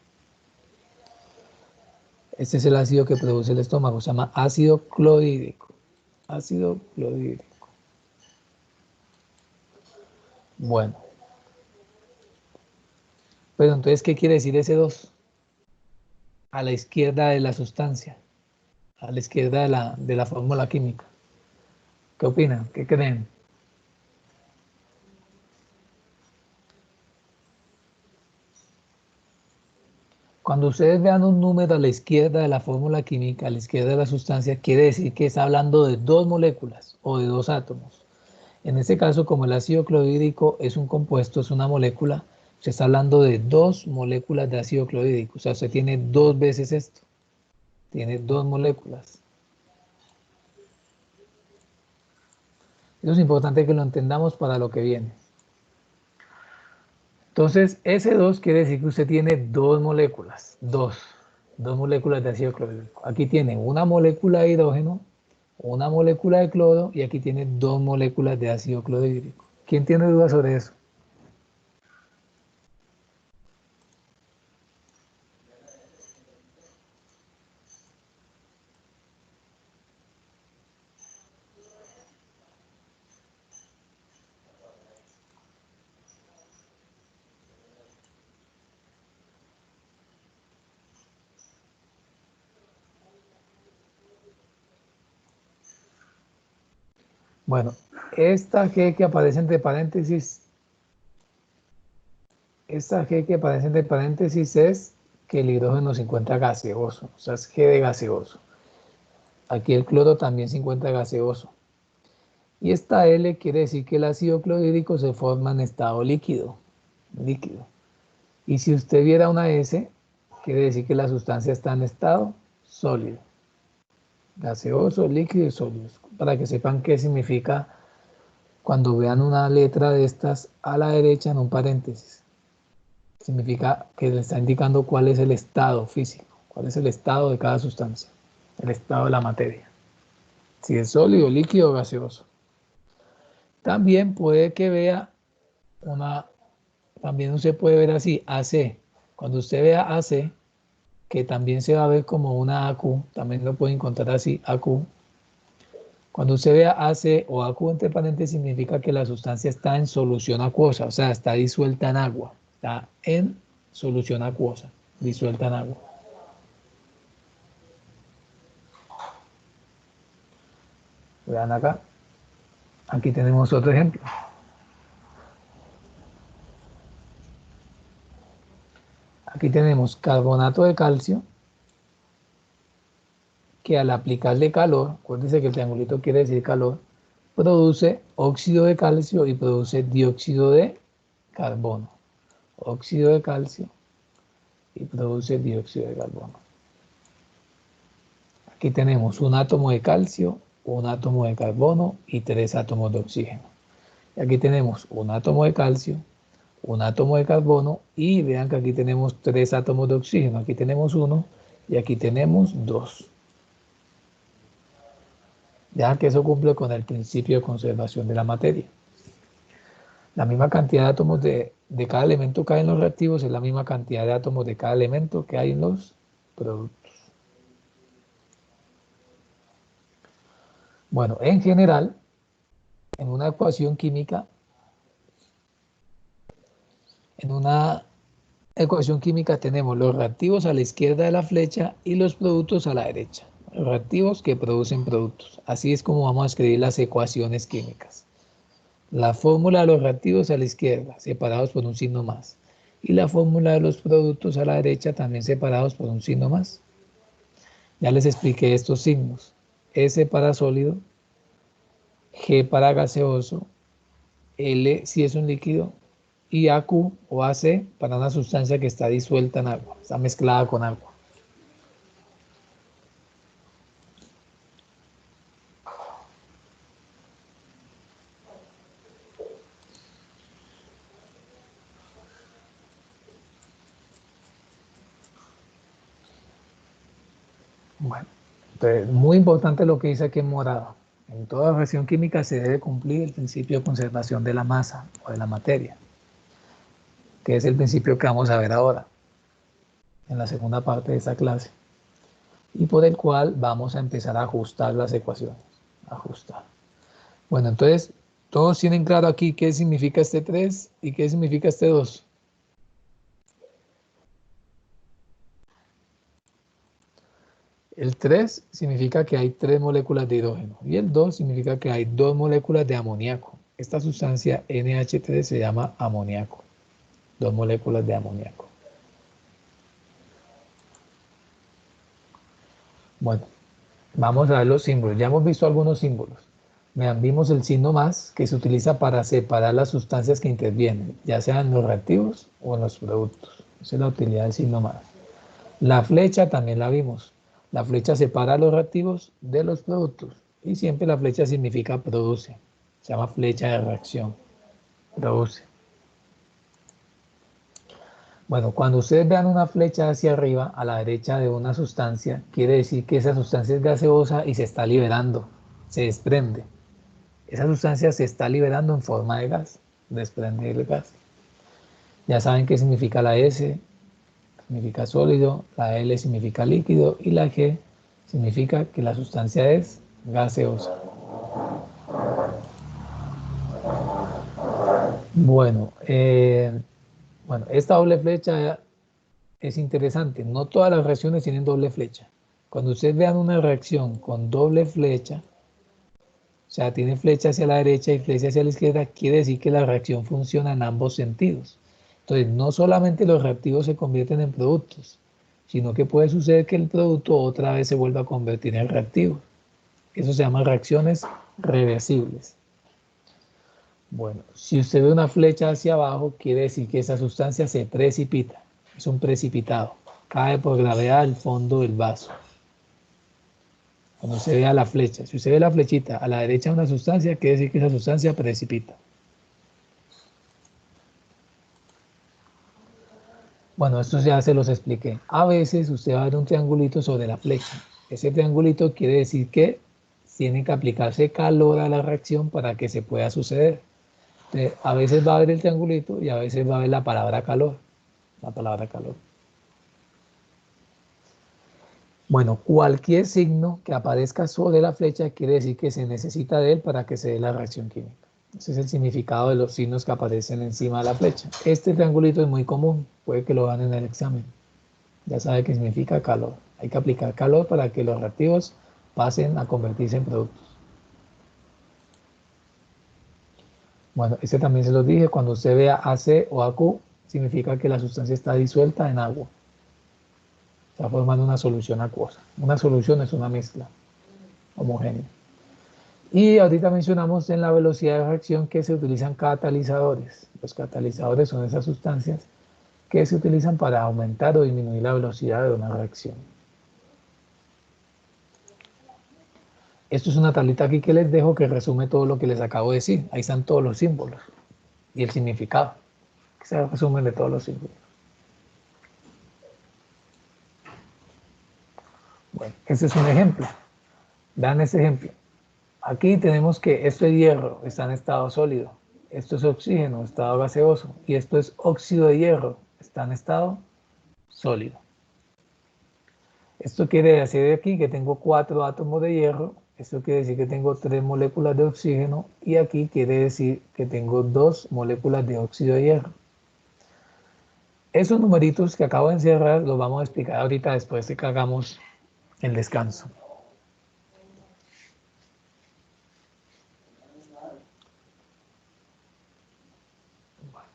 Este es el ácido que produce el estómago. Se llama ácido clorhídrico. Ácido clorhídrico. Bueno. Pero entonces, ¿qué quiere decir ese 2? A la izquierda de la sustancia. A la izquierda de la fórmula química. ¿Qué opinan? ¿Qué creen? Cuando ustedes vean un número a la izquierda de la fórmula química, a la izquierda de la sustancia, quiere decir que está hablando de 2 moléculas o de 2 átomos. En este caso, como el ácido clorhídrico es un compuesto, es una molécula, se está hablando de 2 moléculas de ácido clorhídrico. O sea, usted tiene 2 veces esto. Tiene 2 moléculas. Eso es importante que lo entendamos para lo que viene. Entonces, S2 quiere decir que usted tiene 2 moléculas, 2 moléculas de ácido clorhídrico. Aquí tiene una molécula de hidrógeno, una molécula de cloro y aquí tiene 2 moléculas de ácido clorhídrico. ¿Quién tiene dudas sobre eso? Bueno, esta G que aparece entre paréntesis, es que el hidrógeno se encuentra gaseoso, o sea, es G de gaseoso. Aquí el cloro también se encuentra gaseoso. Y esta L quiere decir que el ácido clorhídrico se forma en estado líquido. Y si usted viera una S, quiere decir que la sustancia está en estado sólido. Gaseoso, líquido y sólido. Para que sepan qué significa cuando vean una letra de estas a la derecha en un paréntesis. Significa que le está indicando cuál es el estado físico, cuál es el estado de cada sustancia, el estado de la materia. Si es sólido, líquido o gaseoso. También puede que vea también usted puede ver así, AC. Cuando usted vea AC, que también se va a ver como una AQ, también lo puede encontrar así, AQ. Cuando usted vea AC o AQ entre paréntesis, significa que la sustancia está en solución acuosa, o sea, está disuelta en agua, está en solución acuosa, disuelta en agua. Vean acá, aquí tenemos otro ejemplo. Aquí tenemos carbonato de calcio, que al aplicarle calor, acuérdense que el triangulito quiere decir calor, produce óxido de calcio y produce dióxido de carbono. Óxido de calcio y produce dióxido de carbono. Aquí tenemos un átomo de calcio, un átomo de carbono y 3 átomos de oxígeno. Y aquí tenemos un átomo de calcio, un átomo de carbono y vean que aquí tenemos 3 átomos de oxígeno. Aquí tenemos 1 y aquí tenemos 2. Ya que eso cumple con el principio de conservación de la materia. La misma cantidad de átomos de cada elemento que hay en los reactivos es la misma cantidad de átomos de cada elemento que hay en los productos. Bueno, en general, en una ecuación química, tenemos los reactivos a la izquierda de la flecha y los productos a la derecha. Los reactivos que producen productos. Así es como vamos a escribir las ecuaciones químicas. La fórmula de los reactivos a la izquierda, separados por un signo más. Y la fórmula de los productos a la derecha, también separados por un signo más. Ya les expliqué estos signos. S para sólido, G para gaseoso, L si es un líquido, y AQ o AC para una sustancia que está disuelta en agua, está mezclada con agua. Bueno, Entonces, muy importante lo que dice aquí en morado. En toda reacción química se debe cumplir el principio de conservación de la masa o de la materia, que es el principio que vamos a ver ahora, en la segunda parte de esta clase, y por el cual vamos a empezar a ajustar las ecuaciones. Ajustar. Bueno, entonces, todos tienen claro aquí qué significa este 3 y qué significa este 2. El 3 significa que hay 3 moléculas de hidrógeno y el 2 significa que hay 2 moléculas de amoníaco. Esta sustancia NH3 se llama amoníaco. 2 moléculas de amoníaco. Bueno, vamos a ver los símbolos. Ya hemos visto algunos símbolos. Vean, vimos el signo más que se utiliza para separar las sustancias que intervienen, ya sean los reactivos o en los productos. Esa es la utilidad del signo más. La flecha también la vimos. La flecha separa los reactivos de los productos y siempre la flecha significa produce. Se llama flecha de reacción. Produce. Bueno, cuando ustedes vean una flecha hacia arriba, a la derecha de una sustancia, quiere decir que esa sustancia es gaseosa y se está liberando, se desprende. Esa sustancia se está liberando en forma de gas, desprende el gas. Ya saben qué significa la S, significa sólido, la L significa líquido y la G significa que la sustancia es gaseosa. Bueno, esta doble flecha es interesante. No todas las reacciones tienen doble flecha. Cuando ustedes vean una reacción con doble flecha, o sea, tiene flecha hacia la derecha y flecha hacia la izquierda, quiere decir que la reacción funciona en ambos sentidos. Entonces, no solamente los reactivos se convierten en productos, sino que puede suceder que el producto otra vez se vuelva a convertir en reactivo. Eso se llama reacciones reversibles. Bueno, si usted ve una flecha hacia abajo, quiere decir que esa sustancia se precipita. Es un precipitado. Cae por gravedad al fondo del vaso. Cuando se vea la flecha, si usted ve la flechita a la derecha de una sustancia, quiere decir que esa sustancia precipita. Bueno, esto ya se los expliqué. A veces usted va a ver un triangulito sobre la flecha. Ese triangulito quiere decir que tiene que aplicarse calor a la reacción para que se pueda suceder. Entonces, a veces va a ver el triangulito y a veces va a ver la palabra calor. La palabra calor. Bueno, cualquier signo que aparezca sobre la flecha quiere decir que se necesita de él para que se dé la reacción química. Ese es el significado de los signos que aparecen encima de la flecha. Este triangulito es muy común, puede que lo vean en el examen. Ya sabe que significa calor. Hay que aplicar calor para que los reactivos pasen a convertirse en productos. Bueno, este también se los dije, cuando usted vea AC o AQ, significa que la sustancia está disuelta en agua. Está formando una solución acuosa. Una solución es una mezcla homogénea. Y ahorita mencionamos en la velocidad de reacción que se utilizan catalizadores. Los catalizadores son esas sustancias que se utilizan para aumentar o disminuir la velocidad de una reacción. Esto es una tablita aquí que les dejo que resume todo lo que les acabo de decir. Ahí están todos los símbolos y el significado. Que se resumen de todos los símbolos. Bueno, este es un ejemplo. Vean este ejemplo. Aquí tenemos que esto es hierro, está en estado sólido. Esto es oxígeno, estado gaseoso. Y esto es óxido de hierro, está en estado sólido. Esto quiere decir aquí que tengo 4 átomos de hierro. Esto quiere decir que tengo 3 moléculas de oxígeno. Y aquí quiere decir que tengo 2 moléculas de óxido de hierro. Esos numeritos que acabo de encerrar los vamos a explicar ahorita después de que hagamos el descanso.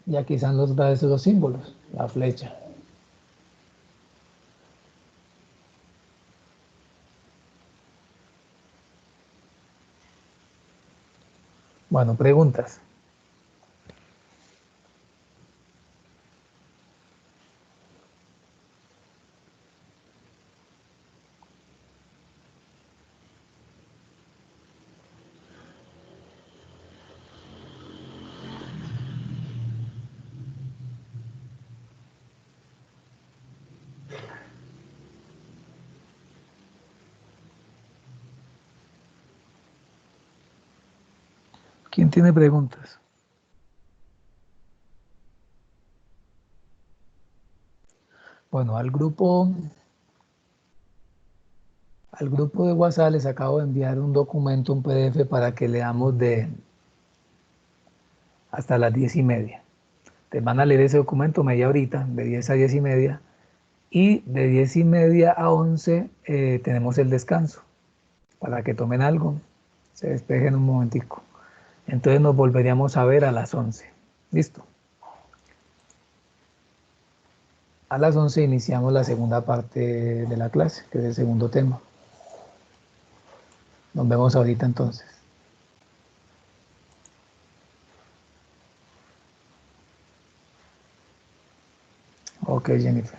Y aquí están los símbolos, la flecha. Bueno, preguntas. ¿Quién tiene preguntas? Bueno, al grupo de WhatsApp les acabo de enviar un documento, un PDF para que leamos hasta las 10:30. Te van a leer ese documento media horita, de 10 a 10:30, y de 10:30 a 11 tenemos el descanso para que tomen algo, se despejen un momentico. Entonces nos volveríamos a ver a las 11. ¿Listo? A las 11 iniciamos la segunda parte de la clase, que es el segundo tema. Nos vemos ahorita entonces. Ok, Jennifer.